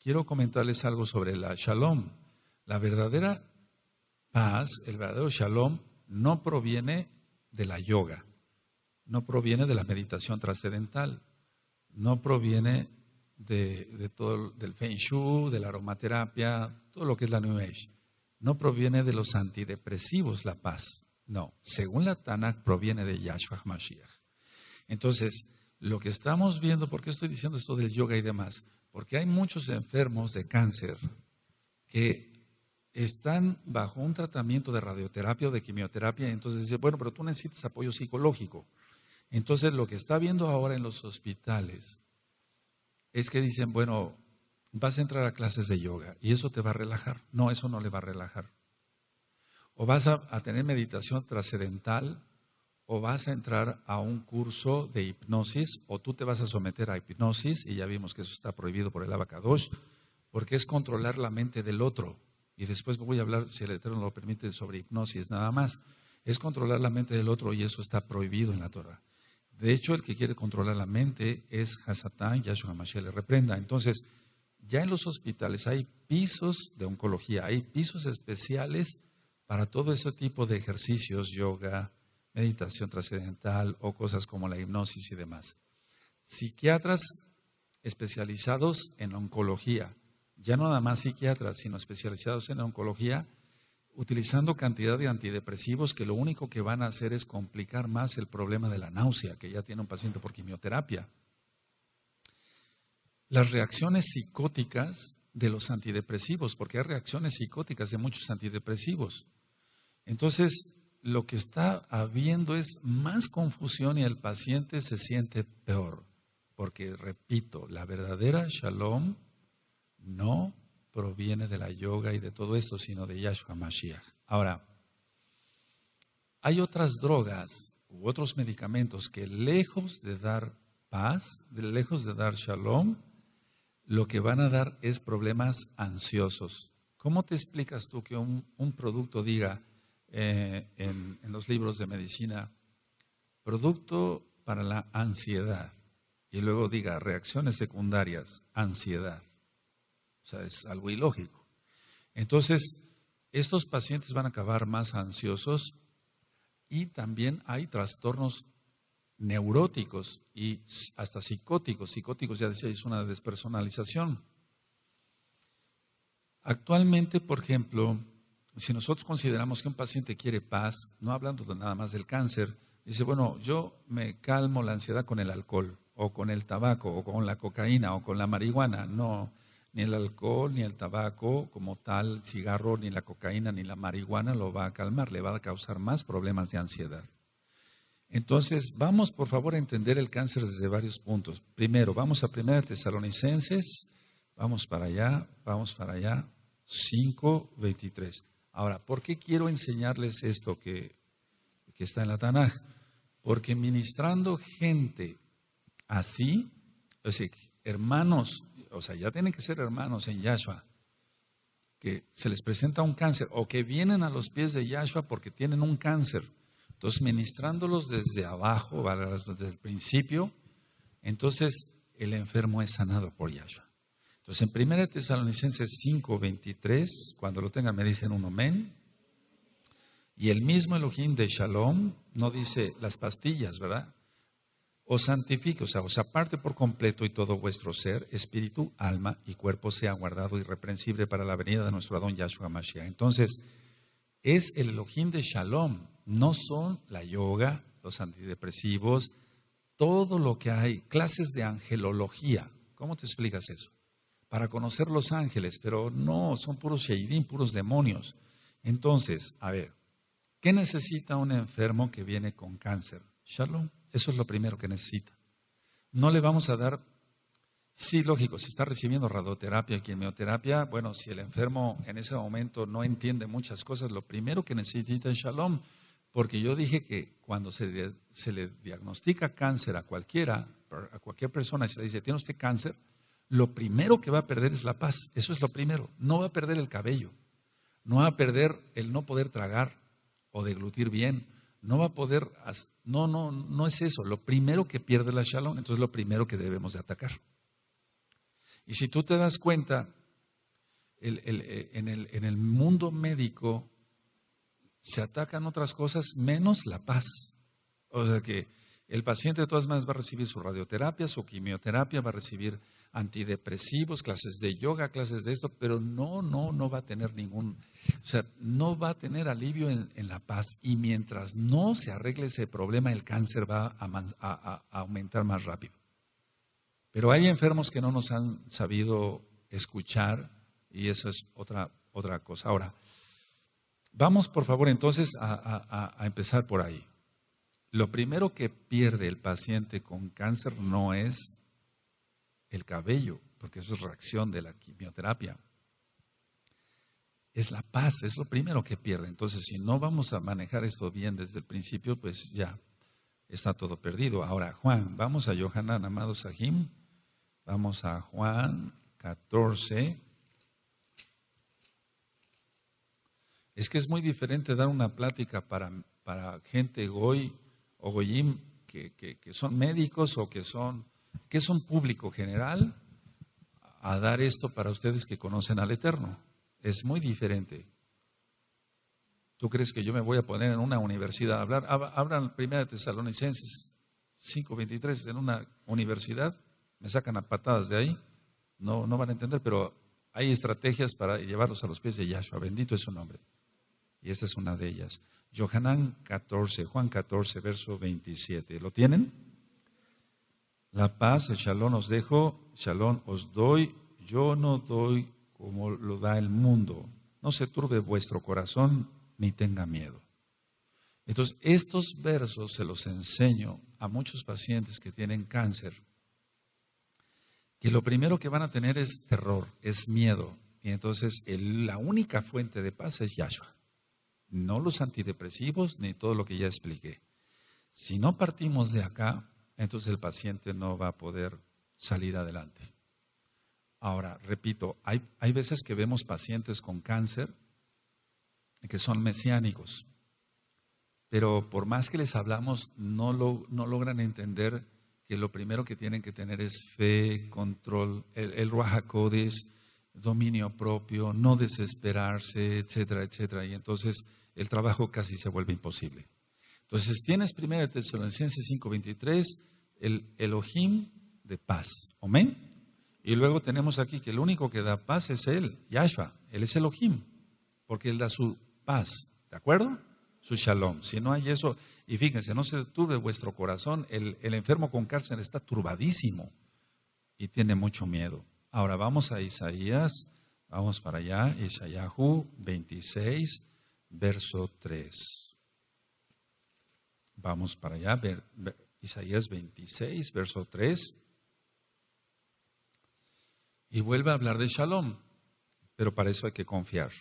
quiero comentarles algo sobre la Shalom. La verdadera paz, el verdadero Shalom, no proviene de la yoga, no proviene de la meditación trascendental, no proviene de todo, del Feng Shui, de la aromaterapia, todo lo que es la New Age. No proviene de los antidepresivos la paz. No, según la Tanakh proviene de Yahshua HaMashiach. Entonces, lo que estamos viendo, ¿por qué estoy diciendo esto del yoga y demás? Porque hay muchos enfermos de cáncer que están bajo un tratamiento de radioterapia o de quimioterapia, y entonces dicen, bueno, pero tú necesitas apoyo psicológico. Entonces, lo que está viendo ahora en los hospitales es que dicen, bueno, vas a entrar a clases de yoga y eso te va a relajar. No, eso no le va a relajar. O vas a tener meditación trascendental, o vas a entrar a un curso de hipnosis, o tú te vas a someter a hipnosis, y ya vimos que eso está prohibido por el Abacadosh, porque es controlar la mente del otro. Y después voy a hablar, si el Eterno lo permite, sobre hipnosis nada más. Es controlar la mente del otro y eso está prohibido en la Torah. De hecho, el que quiere controlar la mente es Hasatán, Yahshua HaMashiach le reprenda. Entonces, ya en los hospitales hay pisos de oncología, hay pisos especiales para todo ese tipo de ejercicios, yoga, meditación trascendental o cosas como la hipnosis y demás. Psiquiatras especializados en oncología, ya no nada más psiquiatras, sino especializados en oncología, utilizando cantidad de antidepresivos que lo único que van a hacer es complicar más el problema de la náusea que ya tiene un paciente por quimioterapia. Las reacciones psicóticas de los antidepresivos, porque hay reacciones psicóticas de muchos antidepresivos. Entonces, lo que está habiendo es más confusión y el paciente se siente peor. Porque, repito, la verdadera Shalom no proviene de la yoga y de todo esto, sino de Yahshua HaMashiach. Ahora, hay otras drogas u otros medicamentos que lejos de dar paz, lejos de dar Shalom, lo que van a dar es problemas ansiosos. ¿Cómo te explicas tú que un producto diga en los libros de medicina, producto para la ansiedad, y luego diga reacciones secundarias, ansiedad? O sea, es algo ilógico. Entonces, estos pacientes van a acabar más ansiosos y también hay trastornos neuróticos y hasta psicóticos. Psicóticos, ya decía, es una despersonalización. Actualmente, por ejemplo, si nosotros consideramos que un paciente quiere paz, no hablando nada más del cáncer, dice, bueno, yo me calmo la ansiedad con el alcohol, o con el tabaco, o con la cocaína, o con la marihuana. No, ni el alcohol, ni el tabaco como tal, el cigarro, ni la cocaína, ni la marihuana lo va a calmar, le va a causar más problemas de ansiedad. Entonces, vamos por favor a entender el cáncer desde varios puntos. Primero, vamos a 1 Tesalonicenses, vamos para allá, 5:23. Ahora, ¿por qué quiero enseñarles esto que está en la Tanaj? Porque ministrando gente así, es decir, hermanos, o sea, ya tienen que ser hermanos en Yahshua, que se les presenta un cáncer o que vienen a los pies de Yahshua porque tienen un cáncer. Entonces, ministrándolos desde abajo, desde el principio, entonces el enfermo es sanado por Yahshua. Entonces, en 1 Tesalonicenses 5:23, cuando lo tengan me dicen un amén. Y el mismo Elohim de Shalom no dice las pastillas, ¿verdad? Os santifique, o sea, os aparte por completo y todo vuestro ser, espíritu, alma y cuerpo sea guardado irreprensible para la venida de nuestro Adón Yahshua Mashiach. Entonces, es el Elohim de Shalom, no son la yoga, los antidepresivos, todo lo que hay, clases de angelología. ¿Cómo te explicas eso? Para conocer los ángeles, pero no, son puros sheidim, puros demonios. Entonces, a ver, ¿qué necesita un enfermo que viene con cáncer? Shalom, eso es lo primero que necesita. No le vamos a dar Sí, lógico, si está recibiendo radioterapia y quimioterapia, bueno, si el enfermo en ese momento no entiende muchas cosas, lo primero que necesita es shalom, porque yo dije que cuando se le diagnostica cáncer a cualquier persona y se le dice, ¿tiene usted cáncer? Lo primero que va a perder es la paz, eso es lo primero, no va a perder el cabello, no va a perder el no poder tragar o deglutir bien, no va a poder, no es eso, lo primero que pierde la shalom, entonces lo primero que debemos de atacar. Y si tú te das cuenta, en el mundo médico se atacan otras cosas menos la paz. O sea que el paciente de todas maneras va a recibir su radioterapia, su quimioterapia, va a recibir antidepresivos, clases de yoga, clases de esto, pero no va a tener no va a tener alivio en la paz. Y mientras no se arregle ese problema, el cáncer va a aumentar más rápido. Pero hay enfermos que no nos han sabido escuchar y eso es otra cosa. Ahora, vamos por favor entonces a empezar por ahí. Lo primero que pierde el paciente con cáncer no es el cabello, porque eso es reacción de la quimioterapia. Es la paz, es lo primero que pierde. Entonces, si no vamos a manejar esto bien desde el principio, pues ya está todo perdido. Ahora, Juan, vamos a Yohanan, amado Sahim. Vamos a Juan 14. Es que es muy diferente dar una plática para gente goy o goyim que son médicos o que son público general, a dar esto para ustedes que conocen al Eterno. Es muy diferente. ¿Tú crees que yo me voy a poner en una universidad a hablar? Abran 1 Tesalonicenses 5:23 en una universidad. Me sacan a patadas de ahí, no van a entender, pero hay estrategias para llevarlos a los pies de Yahshua, bendito es su nombre. Y esta es una de ellas. Juan 14, verso 27. ¿Lo tienen? La paz, el shalom os dejo, shalom os doy, yo no doy como lo da el mundo. No se turbe vuestro corazón, ni tenga miedo. Entonces, estos versos se los enseño a muchos pacientes que tienen cáncer, que lo primero que van a tener es terror, es miedo. Y entonces la única fuente de paz es Yahshua. No los antidepresivos ni todo lo que ya expliqué. Si no partimos de acá, entonces el paciente no va a poder salir adelante. Ahora, repito, hay veces que vemos pacientes con cáncer que son mesiánicos, pero por más que les hablamos, no logran entender que lo primero que tienen que tener es fe, control, el Ruach HaKodesh, dominio propio, no desesperarse, etcétera, etcétera. Y entonces el trabajo casi se vuelve imposible. Entonces tienes 1 Tesalonicenses 5:23, el Elohim de paz. Amén. Y luego tenemos aquí que el único que da paz es Él, Yahshua. Él es Elohim, porque Él da su paz. ¿De acuerdo? Su shalom. Si no hay eso, y fíjense, no se turbe vuestro corazón, el enfermo con cáncer está turbadísimo y tiene mucho miedo. Ahora vamos a Isaías, vamos para allá, Isayahu 26, verso 3. Vamos para allá, Isaías 26, verso 3. Y vuelve a hablar de shalom, pero para eso hay que confiar.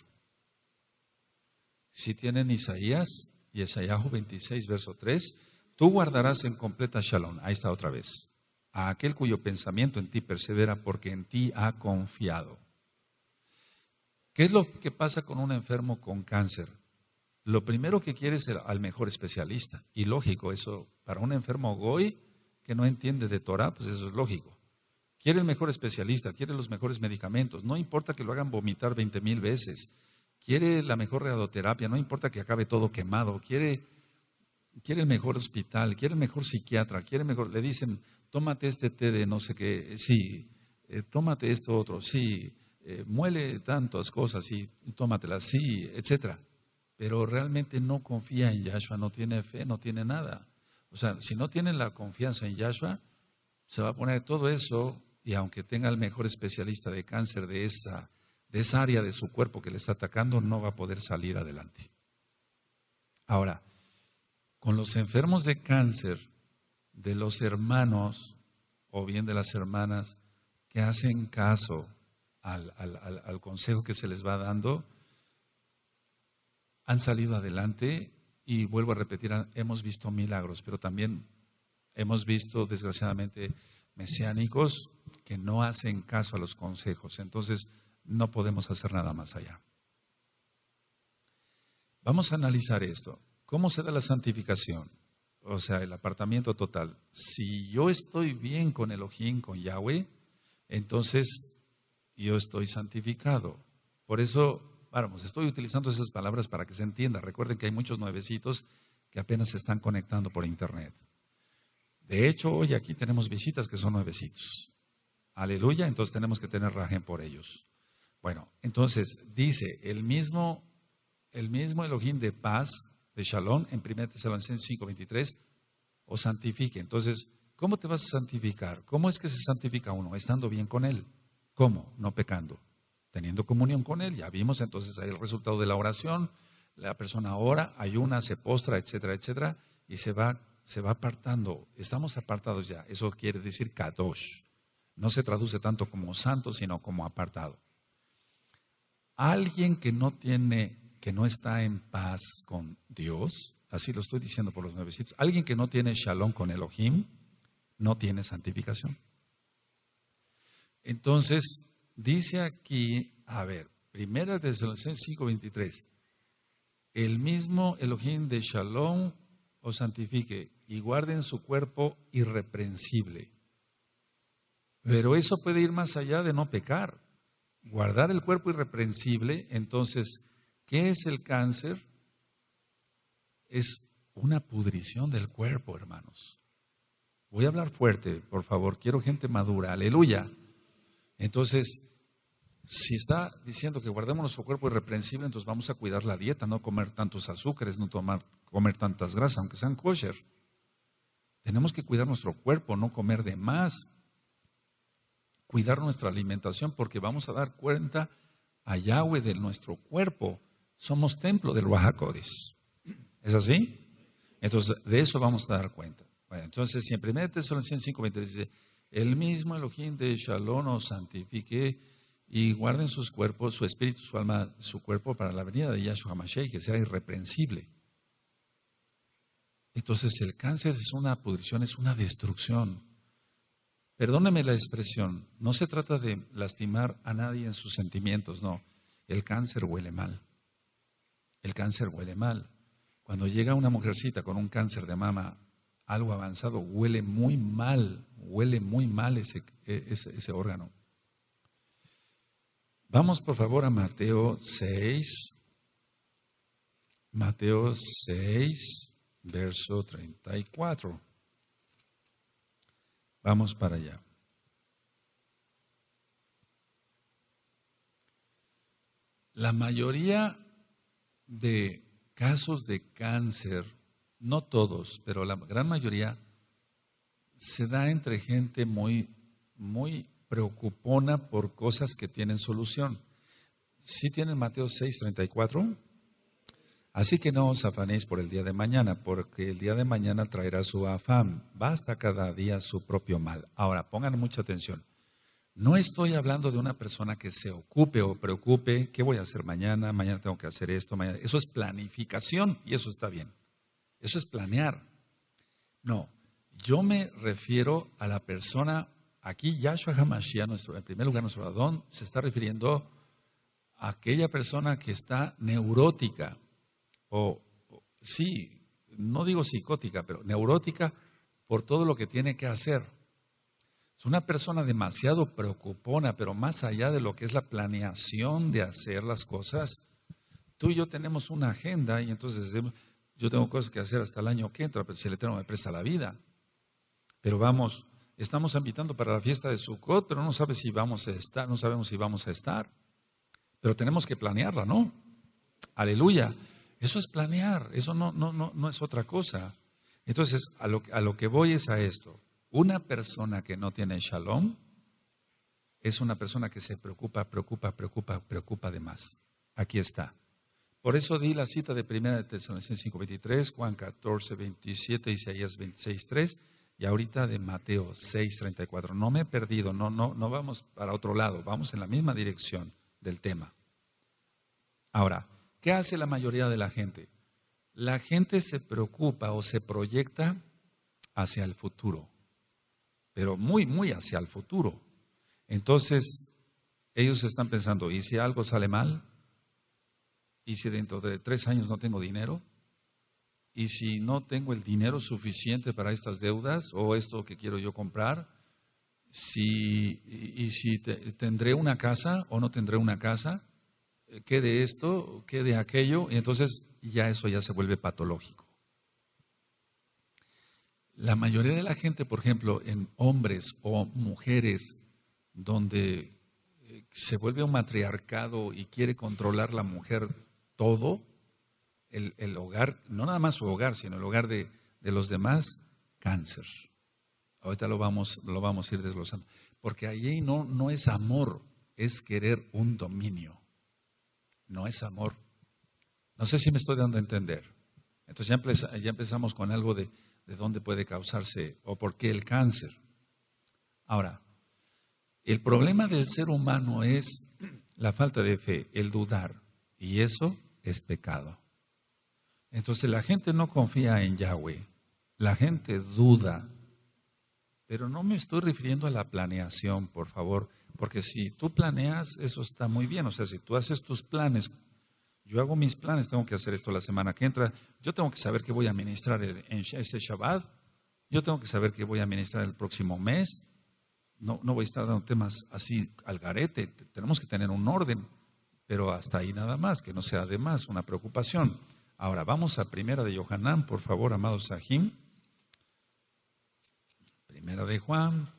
Si tienen Isaías y Isayahu 26, verso 3, tú guardarás en completa shalom. Ahí está otra vez. A aquel cuyo pensamiento en ti persevera porque en ti ha confiado. ¿Qué es lo que pasa con un enfermo con cáncer? Lo primero que quiere es al mejor especialista. Y lógico, eso para un enfermo goy que no entiende de Torah, pues eso es lógico. Quiere el mejor especialista, quiere los mejores medicamentos. No importa que lo hagan vomitar 20,000 veces. Quiere la mejor radioterapia, no importa que acabe todo quemado. Quiere el mejor hospital, quiere el mejor psiquiatra, le dicen, tómate este té de no sé qué, sí, tómate esto otro, sí, muele tantas cosas, sí, tómatelas, sí, etcétera. Pero realmente no confía en Yahshua, no tiene fe, no tiene nada. O sea, si no tiene la confianza en Yahshua, se va a poner todo eso, y aunque tenga el mejor especialista de cáncer de esa área de su cuerpo que le está atacando, no va a poder salir adelante. Ahora, con los enfermos de cáncer, de los hermanos o bien de las hermanas, que hacen caso al consejo que se les va dando, han salido adelante y vuelvo a repetir, hemos visto milagros, pero también hemos visto desgraciadamente mesiánicos que no hacen caso a los consejos. Entonces no podemos hacer nada más allá. Vamos a analizar esto. ¿Cómo se da la santificación? O sea, el apartamiento total. Si yo estoy bien con Elohim, con Yahweh, entonces yo estoy santificado. Por eso, vamos, estoy utilizando esas palabras para que se entienda. Recuerden que hay muchos nuevecitos que apenas se están conectando por internet. De hecho, hoy aquí tenemos visitas que son nuevecitos. Aleluya, entonces tenemos que tener rajen por ellos. Bueno, entonces dice el mismo Elohim de paz, de Shalom, en 1 Tesalonicenses 5:23, os santifique. Entonces, ¿cómo te vas a santificar? ¿Cómo es que se santifica uno? Estando bien con Él. ¿Cómo? No pecando. Teniendo comunión con Él. Ya vimos entonces ahí el resultado de la oración. La persona ora, ayuna, se postra, etcétera, etcétera, y se va apartando. Estamos apartados ya. Eso quiere decir kadosh. No se traduce tanto como santo, sino como apartado. Alguien que no está en paz con Dios, así lo estoy diciendo por los nuevecitos, alguien que no tiene shalom con Elohim, no tiene santificación. Entonces, dice aquí, a ver, 1 Tesalonicenses 5:23, el mismo Elohim de Shalom os santifique y guarden su cuerpo irreprensible. Pero eso puede ir más allá de no pecar. Guardar el cuerpo irreprensible, entonces, ¿qué es el cáncer? Es una pudrición del cuerpo, hermanos. Voy a hablar fuerte, por favor. Quiero gente madura. Aleluya. Entonces, si está diciendo que guardemos nuestro cuerpo irreprensible, entonces vamos a cuidar la dieta, no comer tantos azúcares, no comer tantas grasas, aunque sean kosher. Tenemos que cuidar nuestro cuerpo, no comer de más. Cuidar nuestra alimentación, porque vamos a dar cuenta a Yahweh de nuestro cuerpo. Somos templo del Ruach HaKodesh. ¿Es así? Entonces, de eso vamos a dar cuenta. Bueno, entonces, si en 1 Tesalonicenses 5:20 dice, el mismo Elohim de Shalom os santifique y guarden sus cuerpos, su espíritu, su alma, su cuerpo para la venida de Yahshua HaMashiach, que sea irreprensible. Entonces, el cáncer es una pudrición, es una destrucción. Perdóneme la expresión, no se trata de lastimar a nadie en sus sentimientos, no. El cáncer huele mal. El cáncer huele mal. Cuando llega una mujercita con un cáncer de mama, algo avanzado, huele muy mal ese órgano. Vamos por favor a Mateo 6, verso 34. Vamos para allá. La mayoría de casos de cáncer, no todos, pero la gran mayoría, se da entre gente muy preocupona por cosas que tienen solución. ¿Sí tienen Mateo 6:34? Así que no os afanéis por el día de mañana, porque el día de mañana traerá su afán. Basta cada día su propio mal. Ahora, pongan mucha atención. No estoy hablando de una persona que se ocupe o preocupe, ¿qué voy a hacer mañana? Mañana tengo que hacer esto, mañana. Eso es planificación y eso está bien. Eso es planear. No, yo me refiero a la persona, aquí Yahshua HaMashiach, en primer lugar nuestro Adón, se está refiriendo a aquella persona que está neurótica. Sí, no digo psicótica, pero neurótica por todo lo que tiene que hacer. Es una persona demasiado preocupona, pero más allá de lo que es la planeación de hacer las cosas, tú y yo tenemos una agenda y entonces decimos, yo tengo cosas que hacer hasta el año que entra, pero si el Eterno me presta la vida. Pero vamos, estamos invitando para la fiesta de Sukkot, pero no sabemos si vamos a estar. Pero tenemos que planearla, ¿no? Aleluya. Eso es planear, eso no es otra cosa. Entonces, a lo que voy es a esto. Una persona que no tiene shalom es una persona que se preocupa de más. Aquí está. Por eso di la cita de 1 Tesalonicenses 5:23, Juan 14:27, Isaías 26:3 y ahorita de Mateo 6:34. No me he perdido, no vamos para otro lado, vamos en la misma dirección del tema. Ahora, ¿qué hace la mayoría de la gente? La gente se preocupa o se proyecta hacia el futuro, pero muy, muy hacia el futuro. Entonces, ellos están pensando, ¿y si algo sale mal? ¿Y si dentro de 3 años no tengo dinero? ¿Y si no tengo el dinero suficiente para estas deudas o esto que quiero yo comprar? ¿Y si tendré una casa o no tendré una casa? ¿Qué de esto? ¿Qué de aquello? Y entonces ya eso ya se vuelve patológico. La mayoría de la gente, por ejemplo, en hombres o mujeres, donde se vuelve un matriarcado y quiere controlar la mujer todo, el hogar, no nada más su hogar, sino el hogar de los demás, cáncer. Ahorita lo vamos a ir desglosando. Porque allí no es amor, es querer un dominio. No es amor. No sé si me estoy dando a entender. Entonces ya empezamos con algo de dónde puede causarse o por qué el cáncer. Ahora, el problema del ser humano es la falta de fe, el dudar, y eso es pecado. Entonces la gente no confía en Yahweh, la gente duda, pero no me estoy refiriendo a la planeación, por favor, porque si tú planeas, eso está muy bien, o sea, si tú haces tus planes, yo hago mis planes, tengo que hacer esto la semana que entra, yo tengo que saber qué voy a ministrar en este Shabbat, yo tengo que saber qué voy a ministrar el próximo mes, no voy a estar dando temas así al garete, tenemos que tener un orden, pero hasta ahí nada más, que no sea además una preocupación. Ahora, vamos a Primera de Yohanan, por favor, amados Sahim. Primera de Juan,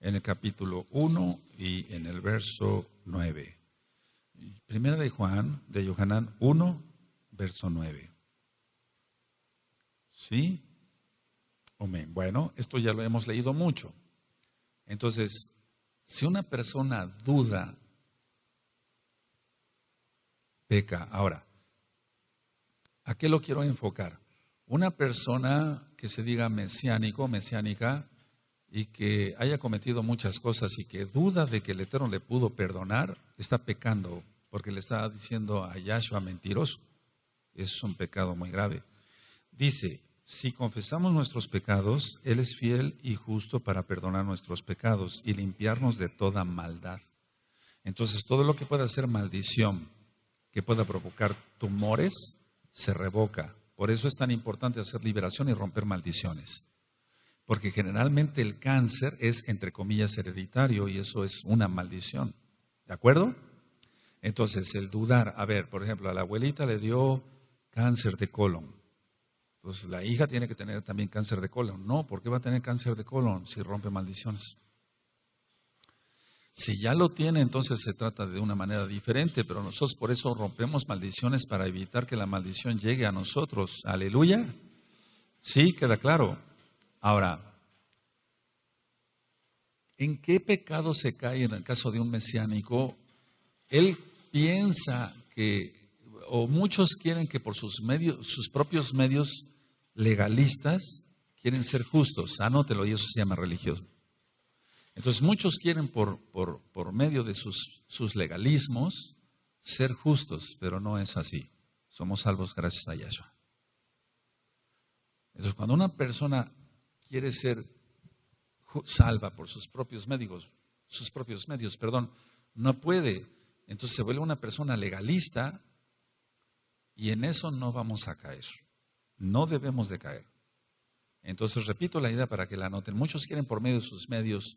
en el capítulo 1 y en el verso 9. Primera de Juan, de Yohanan 1, verso 9. ¿Sí? Amén. Bueno, esto ya lo hemos leído mucho. Entonces, si una persona duda, peca. Ahora, ¿a qué lo quiero enfocar? Una persona que se diga mesiánico, mesiánica, y que haya cometido muchas cosas y que duda de que el Eterno le pudo perdonar, está pecando, porque le está diciendo a Yahshua mentiroso. Es un pecado muy grave. Dice, si confesamos nuestros pecados, Él es fiel y justo para perdonar nuestros pecados y limpiarnos de toda maldad. Entonces, todo lo que pueda ser maldición, que pueda provocar tumores, se revoca. Por eso es tan importante hacer liberación y romper maldiciones. Porque generalmente el cáncer es, entre comillas, hereditario y eso es una maldición. ¿De acuerdo? Entonces, el dudar, a ver, por ejemplo, a la abuelita le dio cáncer de colon. Entonces, la hija tiene que tener también cáncer de colon. No, ¿por qué va a tener cáncer de colon si rompe maldiciones? Si ya lo tiene, entonces se trata de una manera diferente, pero nosotros por eso rompemos maldiciones para evitar que la maldición llegue a nosotros. Aleluya. Sí, queda claro. Ahora, ¿en qué pecado se cae en el caso de un mesiánico? Él piensa que, o muchos quieren que por sus medios, sus propios medios legalistas, quieren ser justos. Anótelo, y eso se llama religioso. Entonces muchos quieren por medio de sus legalismos ser justos, pero no es así. Somos salvos gracias a Yahshua. Entonces cuando una persona quiere ser salva por sus propios medios, no puede. Entonces se vuelve una persona legalista y en eso no vamos a caer. No debemos de caer. Entonces repito la idea para que la anoten. Muchos quieren por medio de sus medios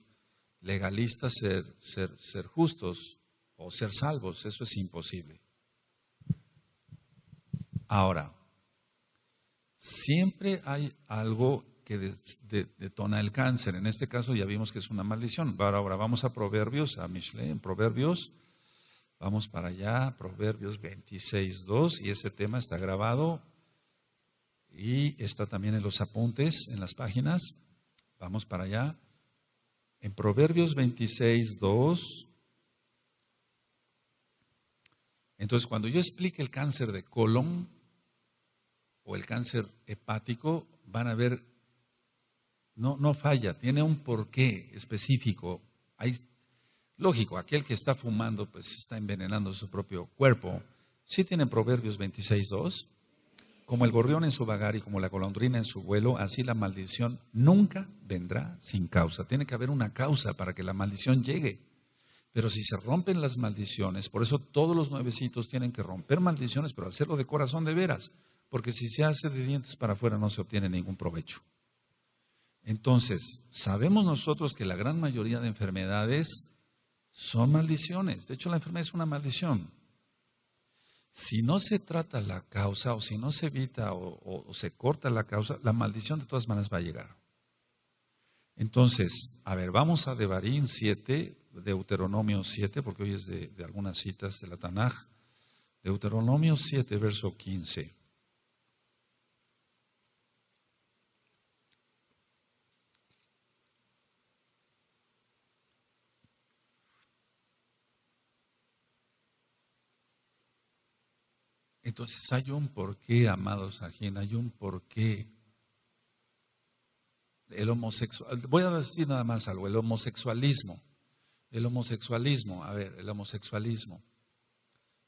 legalistas ser justos o ser salvos. Eso es imposible. Ahora, siempre hay algo que detona el cáncer. En este caso ya vimos que es una maldición. Ahora vamos a Proverbios, a Mishle, en Proverbios. Vamos para allá, Proverbios 26:2, y ese tema está grabado y está también en los apuntes, en las páginas. Vamos para allá. En Proverbios 26:2. Entonces, cuando yo explique el cáncer de colon o el cáncer hepático, van a ver no falla, tiene un porqué específico. Hay, lógico, aquel que está fumando pues está envenenando su propio cuerpo. Sí tiene Proverbios 26:2. Como el gorrión en su vagar y como la golondrina en su vuelo, así la maldición nunca vendrá sin causa. Tiene que haber una causa para que la maldición llegue. Pero si se rompen las maldiciones, por eso todos los nuevecitos tienen que romper maldiciones, pero hacerlo de corazón de veras. Porque si se hace de dientes para afuera no se obtiene ningún provecho. Entonces, sabemos nosotros que la gran mayoría de enfermedades son maldiciones. De hecho, la enfermedad es una maldición. Si no se trata la causa o si no se evita o se corta la causa, la maldición de todas maneras va a llegar. Entonces, a ver, vamos a Devarim 7, Deuteronomio 7, porque hoy es de algunas citas de la Tanaj. Deuteronomio 7, verso 15. Entonces hay un porqué, amados ajín, hay un porqué. El homosexual, voy a decir nada más algo, el homosexualismo, a ver, el homosexualismo,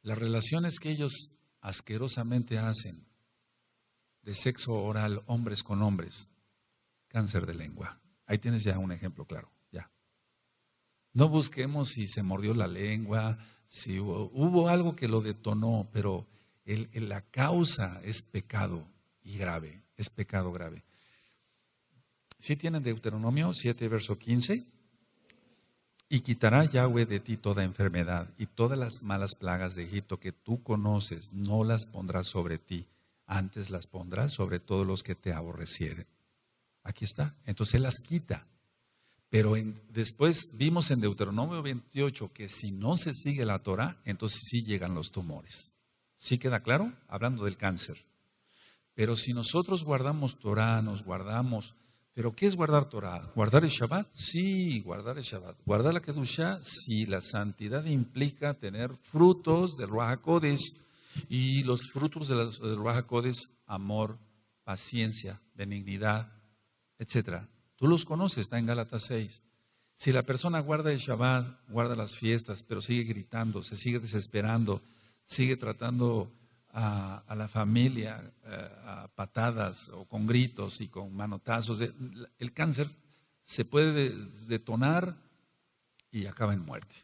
las relaciones que ellos asquerosamente hacen de sexo oral, hombres con hombres, cáncer de lengua. Ahí tienes ya un ejemplo claro, ya. No busquemos si se mordió la lengua, si hubo algo que lo detonó, pero la causa es pecado y grave, es pecado grave. ¿Sí tienen Deuteronomio 7, verso 15? Y quitará Yahweh de ti toda enfermedad y todas las malas plagas de Egipto que tú conoces, no las pondrás sobre ti, antes las pondrás sobre todos los que te aborrecieren. Aquí está, entonces Él las quita. Pero después vimos en Deuteronomio 28 que si no se sigue la Torah, entonces sí llegan los tumores. ¿Sí queda claro? Hablando del cáncer. Pero si nosotros guardamos Torah, nos guardamos... ¿Pero qué es guardar Torah? ¿Guardar el Shabbat? Sí, guardar el Shabbat. ¿Guardar la Kedushá? Sí, la santidad implica tener frutos del Ruach HaKodesh. Y los frutos del Ruach HaKodesh, amor, paciencia, benignidad, etc. Tú los conoces, está en Gálatas 6. Si la persona guarda el Shabbat, guarda las fiestas, pero sigue gritando, se sigue desesperando, sigue tratando a la familia a patadas o con gritos y con manotazos, el cáncer se puede detonar y acaba en muerte.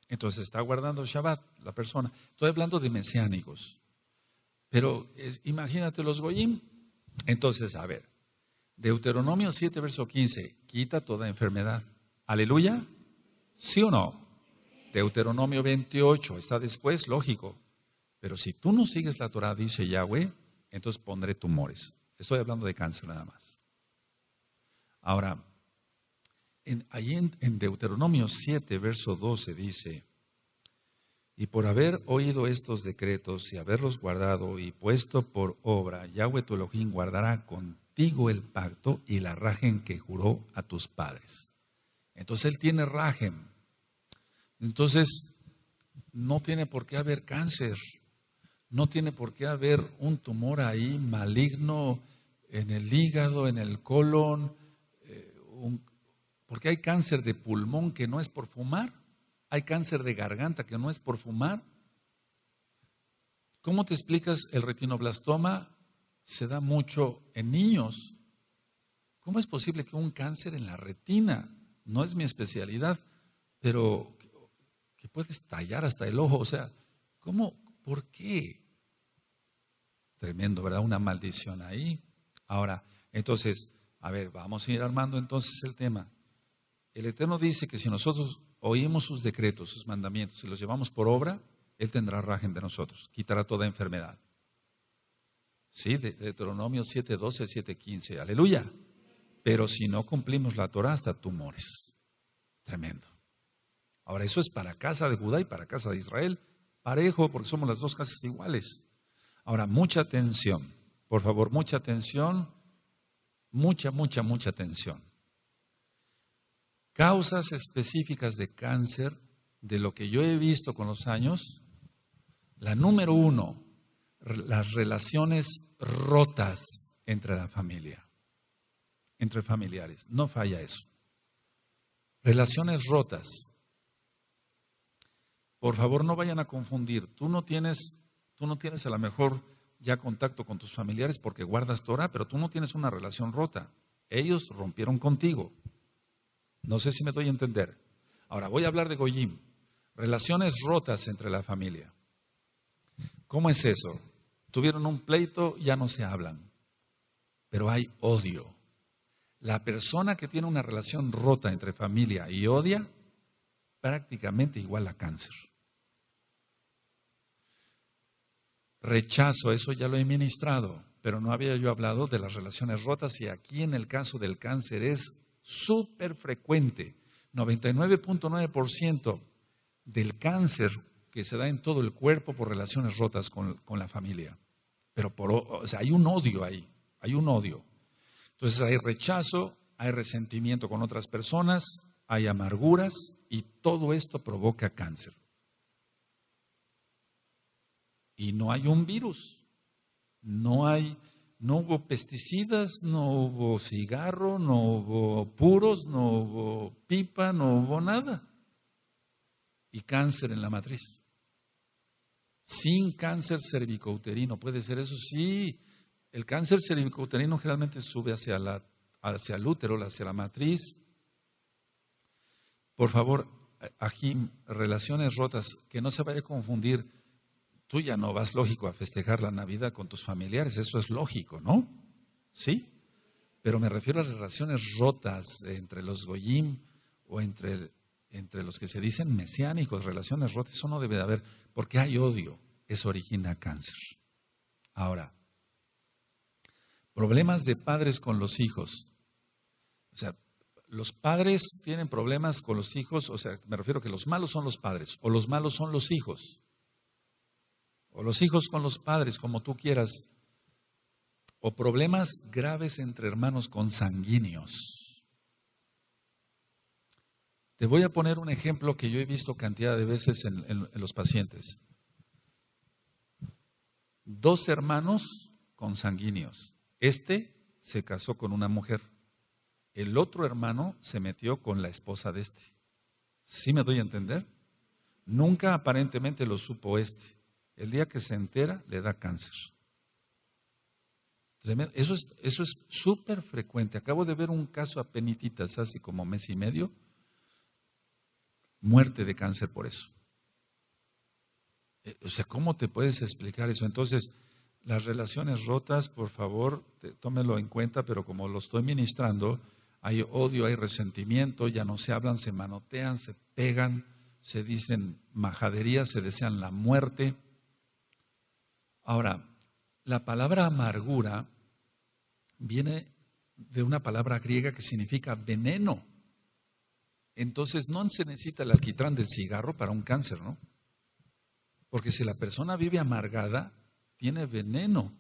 Entonces está guardando el Shabbat la persona. Estoy hablando de mesiánicos, pero imagínate los goyim. Entonces, a ver, Deuteronomio 7, verso 15, quita toda enfermedad. ¿Aleluya? ¿Sí o no? Deuteronomio 28, está después, lógico. Pero si tú no sigues la Torah, dice Yahweh, entonces pondré tumores. Estoy hablando de cáncer nada más. Ahora, allí en Deuteronomio 7, verso 12 dice, y por haber oído estos decretos y haberlos guardado y puesto por obra, Yahweh tu Elohim guardará contigo el pacto y la rajem que juró a tus padres. Entonces Él tiene rajem. Entonces, no tiene por qué haber cáncer. No tiene por qué haber un tumor ahí maligno en el hígado, en el colon, porque hay cáncer de pulmón que no es por fumar, hay cáncer de garganta que no es por fumar. ¿Cómo te explicas el retinoblastoma? Se da mucho en niños. ¿Cómo es posible que un cáncer en la retina, no es mi especialidad, pero que puede estallar hasta el ojo? O sea, ¿cómo? ¿Por qué? Tremendo, ¿verdad? Una maldición ahí. Ahora, entonces, a ver, vamos a ir armando entonces el tema. El Eterno dice que si nosotros oímos sus decretos, sus mandamientos y los llevamos por obra, Él tendrá rajem de nosotros, quitará toda enfermedad. Sí, Deuteronomio 7:12, 7:15, aleluya. Pero si no cumplimos la Torah, hasta tumores. Tremendo. Ahora, eso es para casa de Judá y para casa de Israel. Parejo, porque somos las dos casas iguales. Ahora, mucha atención, por favor, mucha atención, mucha atención. Causas específicas de cáncer, de lo que yo he visto con los años, la número 1, las relaciones rotas entre la familia. entre familiares. No falla eso. Relaciones rotas. Por favor, no vayan a confundir. Tú no tienes a lo mejor ya contacto con tus familiares porque guardas Torah, pero tú no tienes una relación rota. Ellos rompieron contigo. No sé si me doy a entender. Ahora, voy a hablar de Goyim. Relaciones rotas entre la familia. ¿Cómo es eso? Tuvieron un pleito, ya no se hablan, pero hay odio. La persona que tiene una relación rota entre familia y odia, prácticamente igual a cáncer. Rechazo, eso ya lo he ministrado, pero no había yo hablado de las relaciones rotas y aquí en el caso del cáncer es súper frecuente. 99.9% del cáncer que se da en todo el cuerpo por relaciones rotas con la familia. Pero o sea, hay un odio ahí, hay un odio. Entonces hay rechazo, hay resentimiento con otras personas, hay amarguras y todo esto provoca cáncer. Y no hay un virus, no hubo pesticidas, no hubo cigarro, no hubo puros, no hubo pipa, no hubo nada. Y cáncer en la matriz. Sin cáncer cervicouterino, ¿puede ser eso? Sí, el cáncer cervicouterino generalmente sube hacia el útero, hacia la matriz. Por favor, Ajim, relaciones rotas, que no se vaya a confundir. Tú ya no vas, lógico, a festejar la Navidad con tus familiares, eso es lógico, ¿no? Sí, pero me refiero a relaciones rotas entre los Goyim o entre los que se dicen mesiánicos, relaciones rotas, eso no debe de haber, porque hay odio, eso origina cáncer. Ahora, problemas de padres con los hijos. O sea, los padres tienen problemas con los hijos, o sea, me refiero que los malos son los padres, o los malos son los hijos. O los hijos con los padres, como tú quieras, o problemas graves entre hermanos consanguíneos. Te voy a poner un ejemplo que yo he visto cantidad de veces en los pacientes. 2 hermanos consanguíneos. Este se casó con una mujer. El otro hermano se metió con la esposa de este. ¿Sí me doy a entender? Nunca aparentemente lo supo este. El día que se entera, le da cáncer. Tremendo. Eso es súper frecuente. Acabo de ver un caso apenititas hace como mes y medio. Muerte de cáncer por eso. O sea, ¿cómo te puedes explicar eso? Entonces, las relaciones rotas, por favor, tómelo en cuenta, pero como lo estoy ministrando, hay odio, hay resentimiento, ya no se hablan, se manotean, se pegan, se dicen majaderías, se desean la muerte. Ahora, la palabra amargura viene de una palabra griega que significa veneno. Entonces, no se necesita el alquitrán del cigarro para un cáncer, ¿no? Porque si la persona vive amargada, tiene veneno.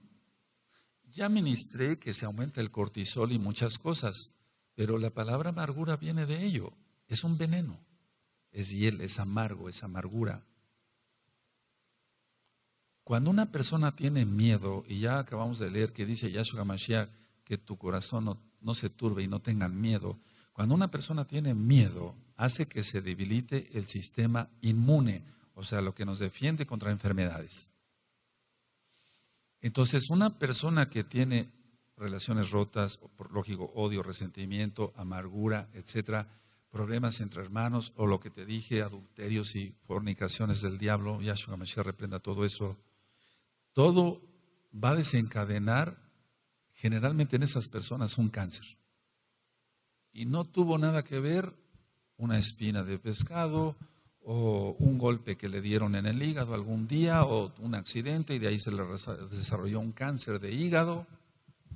Ya ministré que se aumenta el cortisol y muchas cosas, pero la palabra amargura viene de ello. Es un veneno, es hiel, es amargo, es amargura. Cuando una persona tiene miedo, y ya acabamos de leer que dice Yahshua Mashiach que tu corazón no se turbe y no tengan miedo. Cuando una persona tiene miedo, hace que se debilite el sistema inmune, o sea, lo que nos defiende contra enfermedades. Entonces, una persona que tiene relaciones rotas, por lógico, odio, resentimiento, amargura, etcétera, problemas entre hermanos, o lo que te dije, adulterios y fornicaciones del diablo, Yahshua Mashiach reprenda todo eso. Todo va a desencadenar generalmente en esas personas un cáncer. Y no tuvo nada que ver una espina de pescado o un golpe que le dieron en el hígado algún día o un accidente y de ahí se le desarrolló un cáncer de hígado.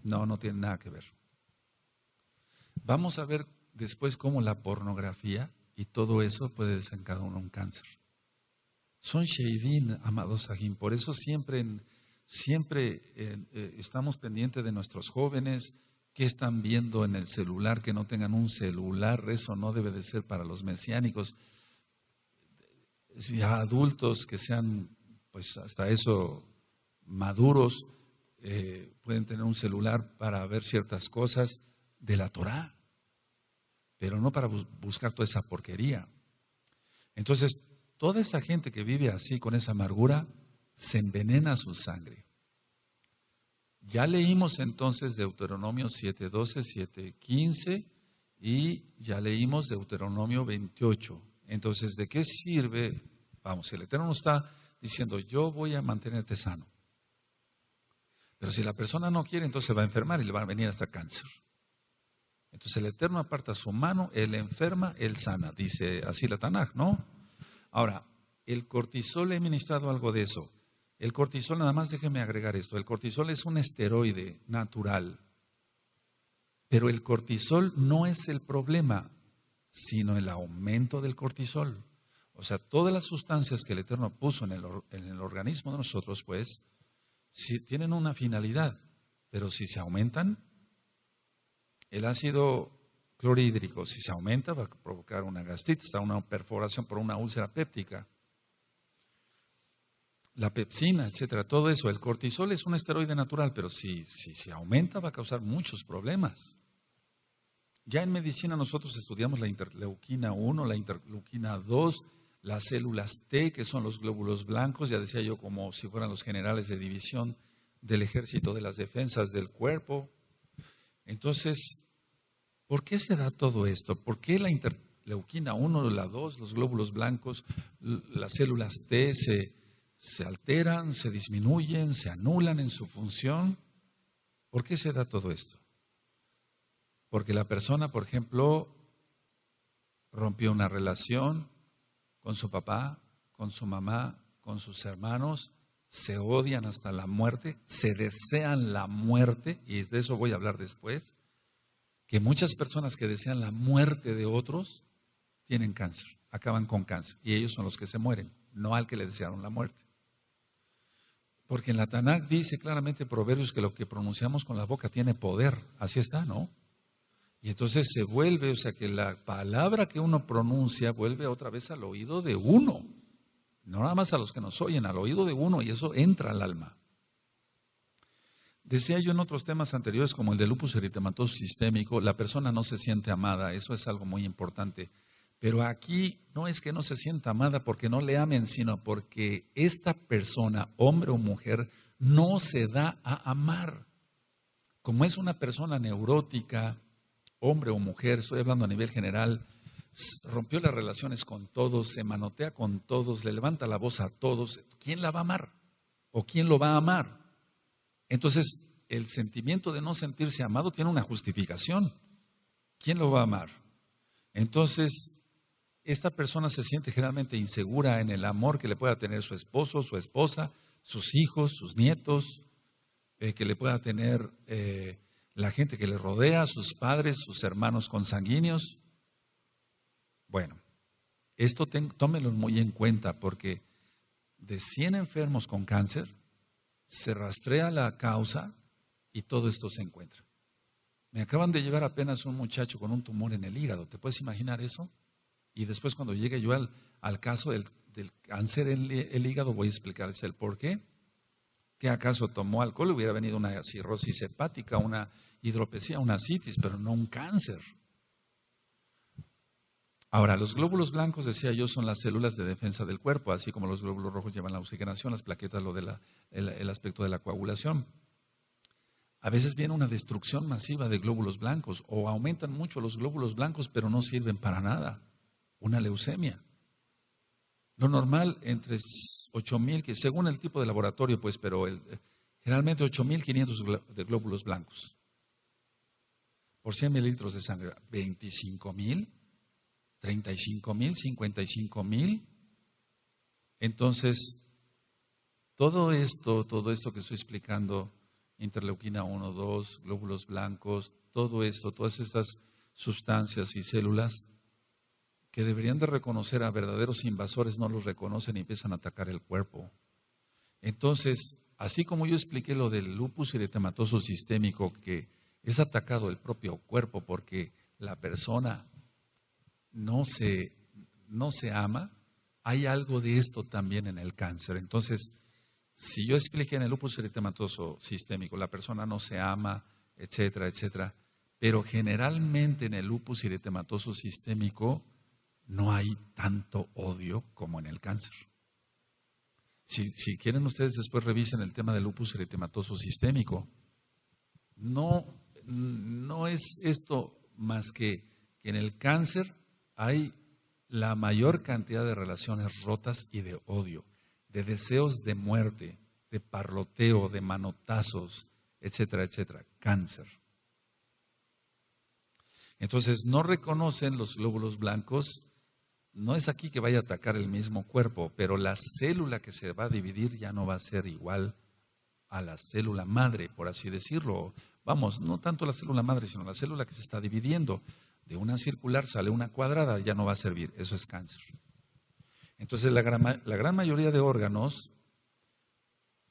No tiene nada que ver. Vamos a ver después cómo la pornografía y todo eso puede desencadenar un cáncer. Son sheivin, amados Ajim, por eso siempre estamos pendientes de nuestros jóvenes, que están viendo en el celular, que no tengan un celular, eso no debe de ser para los mesiánicos. Ya adultos que sean, pues hasta eso, maduros, pueden tener un celular para ver ciertas cosas. de la Torá, pero no para buscar toda esa porquería. Entonces, toda esa gente que vive así, con esa amargura, se envenena su sangre. Ya leímos entonces Deuteronomio 7:12, 7:15 y ya leímos Deuteronomio 28. Entonces, ¿de qué sirve? Vamos, el Eterno nos está diciendo, yo voy a mantenerte sano. Pero si la persona no quiere, entonces se va a enfermar y le va a venir hasta cáncer. Entonces el Eterno aparta su mano, él enferma, él sana, dice así la Tanaj, ¿no? Ahora, el cortisol, he ministrado algo de eso. El cortisol, nada más déjeme agregar esto, el cortisol es un esteroide natural, pero el cortisol no es el problema, sino el aumento del cortisol. O sea, todas las sustancias que el Eterno puso en el organismo de nosotros, pues, si tienen una finalidad, pero si se aumentan, el ácido clorhídrico, si se aumenta, va a provocar una gastritis, una perforación por una úlcera péptica. La pepsina, etcétera, todo eso. El cortisol es un esteroide natural, pero si se aumenta va a causar muchos problemas. Ya en medicina nosotros estudiamos la interleuquina 1, la interleuquina 2, las células T, que son los glóbulos blancos, ya decía yo, como si fueran los generales de división del ejército de las defensas del cuerpo. Entonces, ¿por qué se da todo esto? ¿Por qué la interleuquina 1, la 2, los glóbulos blancos, las células T se alteran, se disminuyen, se anulan en su función? ¿Por qué se da todo esto? Porque la persona, por ejemplo, rompió una relación con su papá, con su mamá, con sus hermanos, se odian hasta la muerte, se desean la muerte, y de eso voy a hablar después, que muchas personas que desean la muerte de otros tienen cáncer, acaban con cáncer, y ellos son los que se mueren, no al que le desearon la muerte. Porque en la Tanaj dice claramente Proverbios que lo que pronunciamos con la boca tiene poder, así está, ¿no? Y entonces se vuelve, o sea que la palabra que uno pronuncia vuelve otra vez al oído de uno, no nada más a los que nos oyen, al oído de uno, y eso entra al alma. Decía yo en otros temas anteriores, como el de lupus eritematoso sistémico, la persona no se siente amada, eso es algo muy importante. Pero aquí no es que no se sienta amada porque no le amen, sino porque esta persona, hombre o mujer, no se da a amar. Como es una persona neurótica, hombre o mujer, estoy hablando a nivel general, rompió las relaciones con todos, se manotea con todos, le levanta la voz a todos, ¿quién la va a amar? ¿O quién lo va a amar? Entonces, el sentimiento de no sentirse amado tiene una justificación. ¿Quién lo va a amar? Entonces, esta persona se siente generalmente insegura en el amor que le pueda tener su esposo, su esposa, sus hijos, sus nietos, que le pueda tener la gente que le rodea, sus padres, sus hermanos consanguíneos. Bueno, esto tómelo muy en cuenta porque de 100 enfermos con cáncer, se rastrea la causa y todo esto se encuentra. Me acaban de llevar apenas un muchacho con un tumor en el hígado, ¿te puedes imaginar eso? Y después cuando llegue yo al caso del cáncer en el hígado voy a explicarles el por qué. ¿Qué acaso tomó alcohol? Hubiera venido una cirrosis hepática, una hidropesía, una citis, pero no un cáncer. Ahora, los glóbulos blancos, decía yo, son las células de defensa del cuerpo, así como los glóbulos rojos llevan la oxigenación, las plaquetas lo de el aspecto de la coagulación. A veces viene una destrucción masiva de glóbulos blancos o aumentan mucho los glóbulos blancos, pero no sirven para nada. Una leucemia. Lo normal entre 8,000, que según el tipo de laboratorio, pues, pero generalmente 8,500 de glóbulos blancos. Por 100 mililitros de sangre, 25,000. 35,000, 55,000. Entonces, todo esto que estoy explicando, interleuquina 1, 2, glóbulos blancos, todo esto, todas estas sustancias y células que deberían de reconocer a verdaderos invasores, no los reconocen y empiezan a atacar el cuerpo. Entonces, así como yo expliqué lo del lupus eritematoso sistémico, que es atacado el propio cuerpo porque la persona no se ama, hay algo de esto también en el cáncer. Entonces, si yo expliqué en el lupus eritematoso sistémico, la persona no se ama, etcétera, etcétera, Pero generalmente en el lupus eritematoso sistémico no hay tanto odio como en el cáncer. Si quieren ustedes después revisen el tema del lupus eritematoso sistémico. No es esto más que en el cáncer hay la mayor cantidad de relaciones rotas y de odio, de deseos de muerte, de parloteo, de manotazos, etcétera, etcétera. Cáncer. Entonces no reconocen los glóbulos blancos. No es aquí que vaya a atacar el mismo cuerpo, pero la célula que se va a dividir ya no va a ser igual a la célula madre, por así decirlo. Vamos, no tanto la célula madre, sino la célula que se está dividiendo. De una circular sale una cuadrada, ya no va a servir. Eso es cáncer. Entonces la gran mayoría de órganos,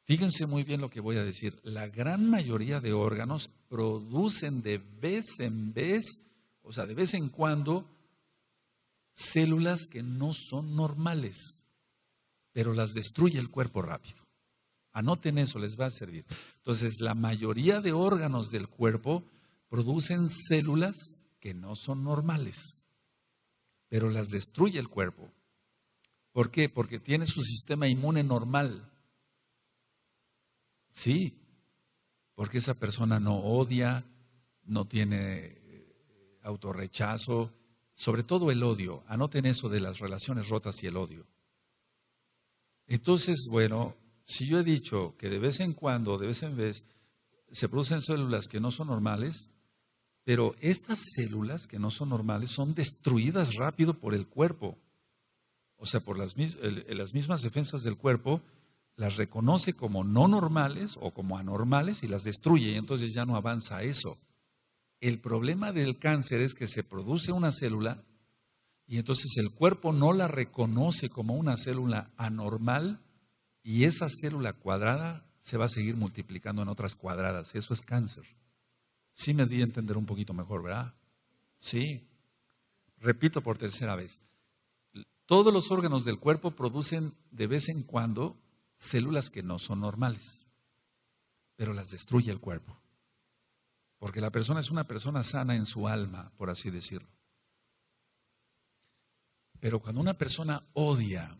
fíjense muy bien lo que voy a decir, la gran mayoría de órganos producen de vez en vez, o sea, de vez en cuando, células que no son normales, pero las destruye el cuerpo rápido. Anoten eso, les va a servir. Entonces, la mayoría de órganos del cuerpo producen células que no son normales, pero las destruye el cuerpo. ¿Por qué? Porque tiene su sistema inmune normal. Sí, porque esa persona no odia, no tiene autorrechazo, sobre todo el odio. Anoten eso de las relaciones rotas y el odio. Entonces, bueno, si yo he dicho que de vez en cuando, de vez en vez, se producen células que no son normales, pero estas células que no son normales son destruidas rápido por el cuerpo. O sea, por las mismas defensas del cuerpo, las reconoce como no normales o como anormales y las destruye, y entonces ya no avanza eso. El problema del cáncer es que se produce una célula y entonces el cuerpo no la reconoce como una célula anormal y esa célula cuadrada se va a seguir multiplicando en otras cuadradas. Eso es cáncer. Sí me di a entender un poquito mejor, ¿verdad? Sí. Repito por tercera vez. Todos los órganos del cuerpo producen de vez en cuando células que no son normales, pero las destruye el cuerpo. Porque la persona es una persona sana en su alma, por así decirlo. Pero cuando una persona odia,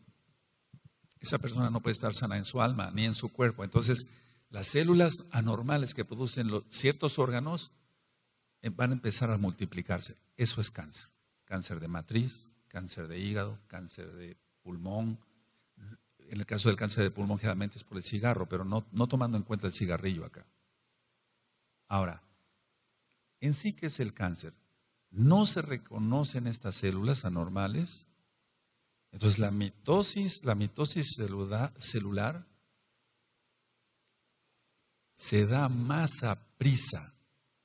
esa persona no puede estar sana en su alma ni en su cuerpo. Entonces, las células anormales que producen ciertos órganos van a empezar a multiplicarse. Eso es cáncer. Cáncer de matriz, cáncer de hígado, cáncer de pulmón. En el caso del cáncer de pulmón generalmente es por el cigarro, pero no tomando en cuenta el cigarrillo acá. Ahora, en sí, ¿qué es el cáncer? No se reconocen estas células anormales. Entonces la mitosis celular se da más a prisa.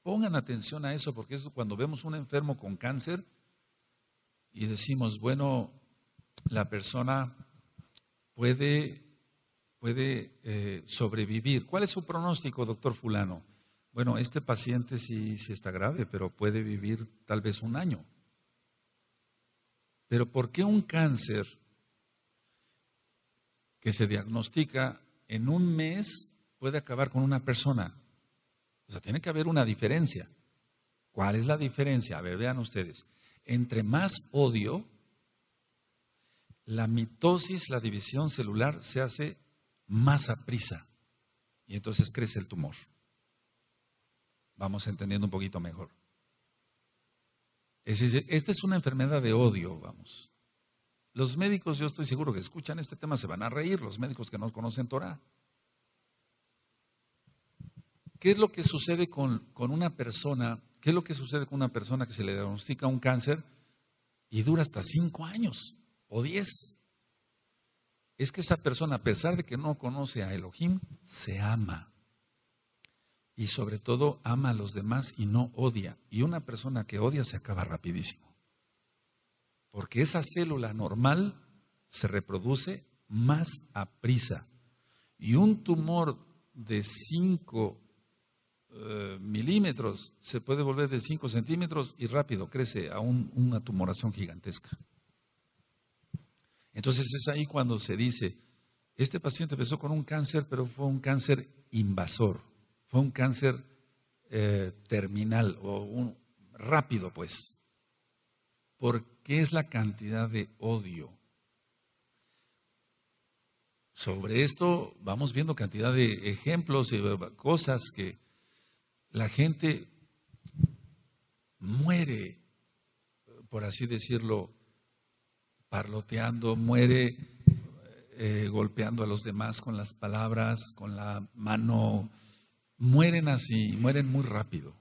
Pongan atención a eso, porque es cuando vemos un enfermo con cáncer y decimos, bueno, la persona puede sobrevivir. ¿Cuál es su pronóstico, doctor fulano? Bueno, este paciente sí está grave, pero puede vivir tal vez un año. Pero ¿por qué un cáncer que se diagnostica en un mes puede acabar con una persona? O sea, tiene que haber una diferencia. ¿Cuál es la diferencia? A ver, vean ustedes. Entre más odio, la mitosis, la división celular, se hace más a prisa. Y entonces crece el tumor. Vamos entendiendo un poquito mejor. Es decir, esta es una enfermedad de odio, vamos. Los médicos, yo estoy seguro que escuchan este tema, se van a reír, los médicos que no conocen Torah. ¿Qué es lo que sucede con una persona? ¿Qué es lo que sucede con una persona que se le diagnostica un cáncer y dura hasta 5 años o 10? Es que esa persona, a pesar de que no conoce a Elohim, se ama. Y sobre todo ama a los demás y no odia. Y una persona que odia se acaba rapidísimo. Porque esa célula normal se reproduce más a prisa. Y un tumor de 5 milímetros se puede volver de 5 centímetros y rápido crece a una tumoración gigantesca. Entonces es ahí cuando se dice, este paciente empezó con un cáncer, pero fue un cáncer invasor. Fue un cáncer terminal o rápido, pues. ¿Por qué es la cantidad de odio? Sobre esto vamos viendo cantidad de ejemplos y cosas que la gente muere, por así decirlo, parloteando, muere golpeando a los demás con las palabras, con la mano. Mueren así, mueren muy rápido.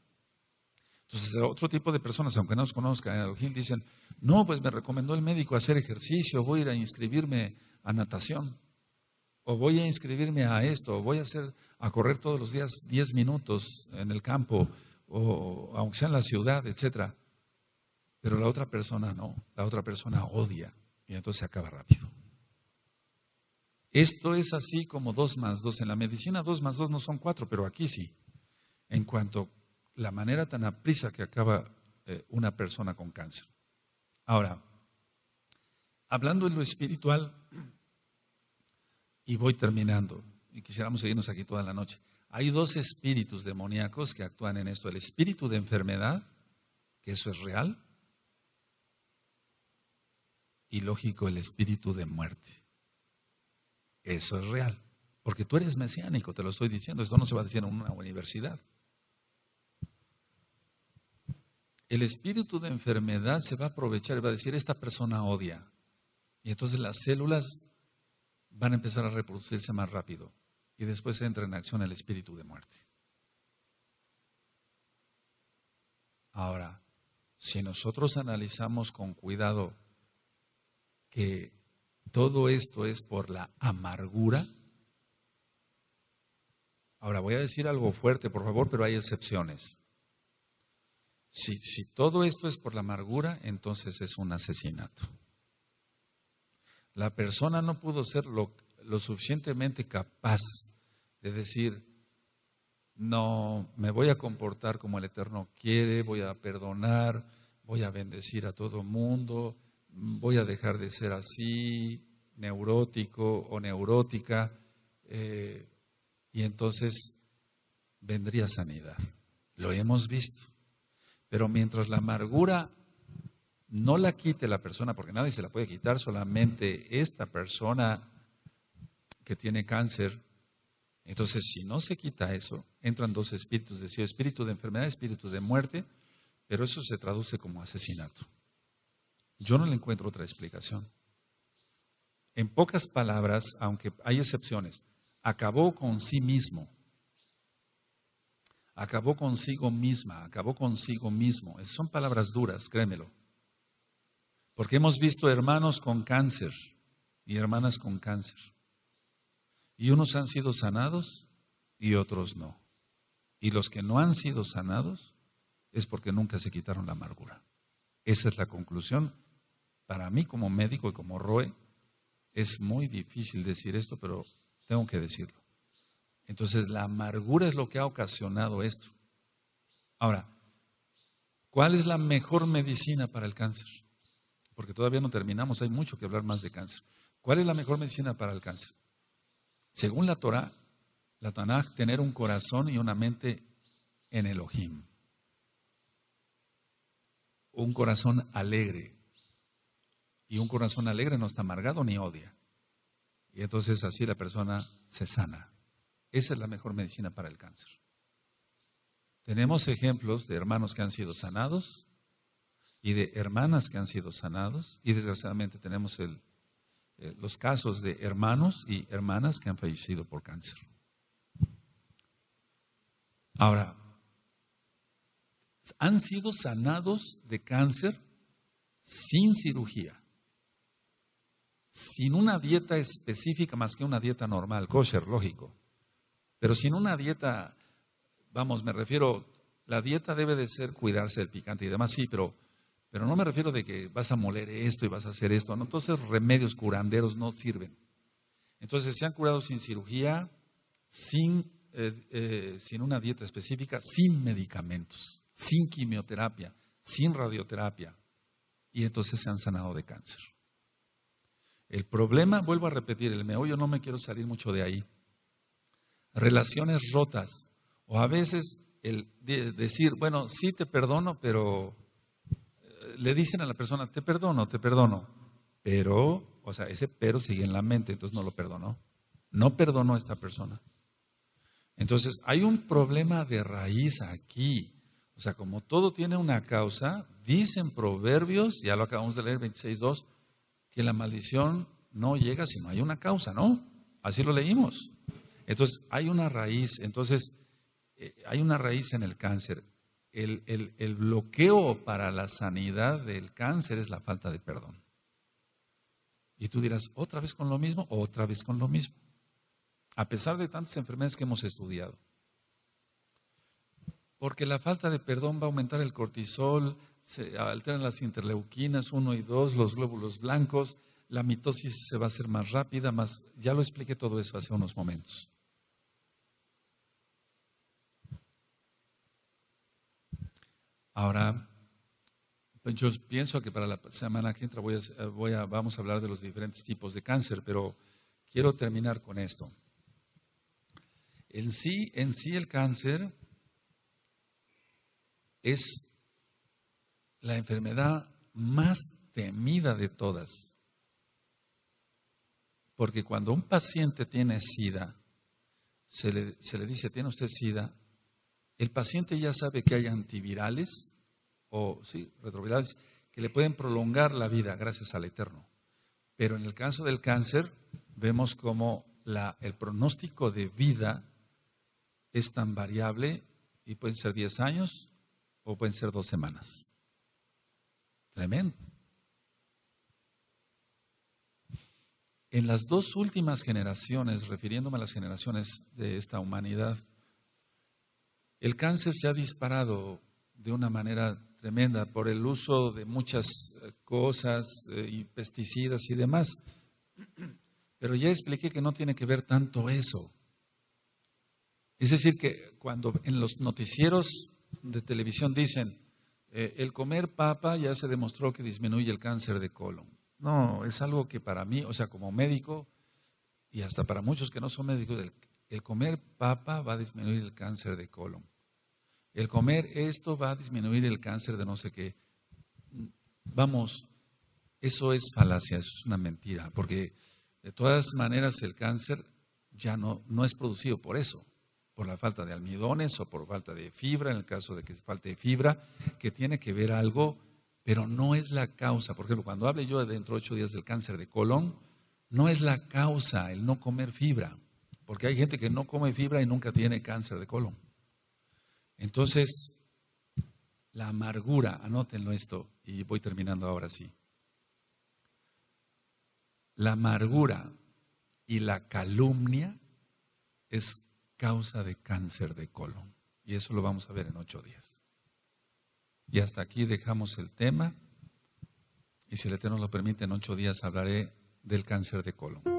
Entonces, otro tipo de personas, aunque no los conozcan, en Elohim dicen, no, pues me recomendó el médico hacer ejercicio, voy a ir a inscribirme a natación, o voy a inscribirme a esto, o voy a correr todos los días 10 minutos en el campo, o aunque sea en la ciudad, etcétera. Pero la otra persona no, la otra persona odia, y entonces se acaba rápido. Esto es así como 2 más 2. En la medicina 2 más 2 no son 4, pero aquí sí. En cuanto la manera tan aprisa que acaba una persona con cáncer. Ahora, hablando en lo espiritual, y voy terminando, y quisiéramos seguirnos aquí toda la noche. Hay 2 espíritus demoníacos que actúan en esto. El espíritu de enfermedad, que eso es real, y lógico, el espíritu de muerte. Eso es real, porque tú eres mesiánico, te lo estoy diciendo, esto no se va a decir en una universidad. El espíritu de enfermedad se va a aprovechar y va a decir, esta persona odia. Y entonces las células van a empezar a reproducirse más rápido. Y después entra en acción el espíritu de muerte. Ahora, si nosotros analizamos con cuidado que todo esto es por la amargura. Ahora voy a decir algo fuerte, por favor, pero hay excepciones. Si todo esto es por la amargura, entonces es un asesinato. La persona no pudo ser lo suficientemente capaz de decir, no, me voy a comportar como el Eterno quiere, voy a perdonar, voy a bendecir a todo mundo, voy a dejar de ser así, neurótico o neurótica, y entonces vendría sanidad. Lo hemos visto. Pero mientras la amargura no la quite la persona, porque nadie se la puede quitar, solamente esta persona que tiene cáncer, entonces si no se quita eso, entran 2 espíritus, decía, espíritu de enfermedad, espíritu de muerte, pero eso se traduce como asesinato. Yo no le encuentro otra explicación. En pocas palabras, aunque hay excepciones, acabó con sí mismo. Acabó consigo misma, acabó consigo mismo. Esas son palabras duras, créemelo. Porque hemos visto hermanos con cáncer y hermanas con cáncer. Y unos han sido sanados y otros no. Y los que no han sido sanados es porque nunca se quitaron la amargura. Esa es la conclusión. Para mí como médico y como Roe, es muy difícil decir esto, pero tengo que decirlo. Entonces, la amargura es lo que ha ocasionado esto. Ahora, ¿cuál es la mejor medicina para el cáncer? Porque todavía no terminamos, hay mucho que hablar más de cáncer. ¿Cuál es la mejor medicina para el cáncer? Según la Torah, la Tanaj, tener un corazón y una mente en Elohim. Un corazón alegre. Y un corazón alegre no está amargado ni odia. Y entonces así la persona se sana. Esa es la mejor medicina para el cáncer. Tenemos ejemplos de hermanos que han sido sanados y de hermanas que han sido sanados. Y desgraciadamente tenemos los casos de hermanos y hermanas que han fallecido por cáncer. Ahora, han sido sanados de cáncer sin cirugía, sin una dieta específica más que una dieta normal, kosher, lógico. Pero sin una dieta, vamos, me refiero, la dieta debe de ser cuidarse del picante y demás, sí, pero no me refiero de que vas a moler esto y vas a hacer esto, no, entonces remedios curanderos no sirven. Entonces se han curado sin cirugía, sin una dieta específica, sin medicamentos, sin quimioterapia, sin radioterapia, y entonces se han sanado de cáncer. El problema, vuelvo a repetir, el meollo, no me quiero salir mucho de ahí. Relaciones rotas, o a veces el decir, bueno, sí te perdono, pero le dicen a la persona, te perdono, pero, o sea, ese pero sigue en la mente, entonces no lo perdonó. No perdonó a esta persona. Entonces, hay un problema de raíz aquí. O sea, como todo tiene una causa, dicen Proverbios, ya lo acabamos de leer, 26:2, que la maldición no llega si no hay una causa, ¿no? Así lo leímos. Entonces, hay una raíz. Entonces, hay una raíz en el cáncer. El bloqueo para la sanidad del cáncer es la falta de perdón. Y tú dirás, ¿otra vez con lo mismo? Otra vez con lo mismo. A pesar de tantas enfermedades que hemos estudiado. Porque la falta de perdón va a aumentar el cortisol, se alteran las interleuquinas 1 y 2, los glóbulos blancos, la mitosis se va a hacer más rápida, ya lo expliqué todo eso hace unos momentos. Ahora, pues yo pienso que para la semana que entra vamos a hablar de los diferentes tipos de cáncer, pero quiero terminar con esto. En sí el cáncer es la enfermedad más temida de todas. Porque cuando un paciente tiene SIDA, se le dice, ¿tiene usted SIDA? El paciente ya sabe que hay antivirales, retrovirales, que le pueden prolongar la vida gracias al Eterno. Pero en el caso del cáncer, vemos como el pronóstico de vida es tan variable y pueden ser 10 años o pueden ser 2 semanas. Tremendo. En las 2 últimas generaciones, refiriéndome a las generaciones de esta humanidad, el cáncer se ha disparado de una manera tremenda por el uso de muchas cosas y pesticidas y demás. Pero ya expliqué que no tiene que ver tanto eso. Es decir, que cuando en los noticieros de televisión dicen, el comer papa ya se demostró que disminuye el cáncer de colon. No, es algo que para mí, o sea, como médico, y hasta para muchos que no son médicos, el comer papa va a disminuir el cáncer de colon. El comer esto va a disminuir el cáncer de no sé qué. Vamos, eso es falacia, eso es una mentira, porque de todas maneras el cáncer ya no es producido por eso, por la falta de almidones o por falta de fibra, en el caso de que falte fibra, que tiene que ver algo, pero no es la causa. Por ejemplo, cuando hable yo dentro de 8 días del cáncer de colon, no es la causa el no comer fibra, porque hay gente que no come fibra y nunca tiene cáncer de colon. Entonces, la amargura, anótenlo esto y voy terminando ahora sí. La amargura y la calumnia es causa de cáncer de colon. Y eso lo vamos a ver en 8 días. Y hasta aquí dejamos el tema. Y si el Eterno lo permite, en 8 días hablaré del cáncer de colon.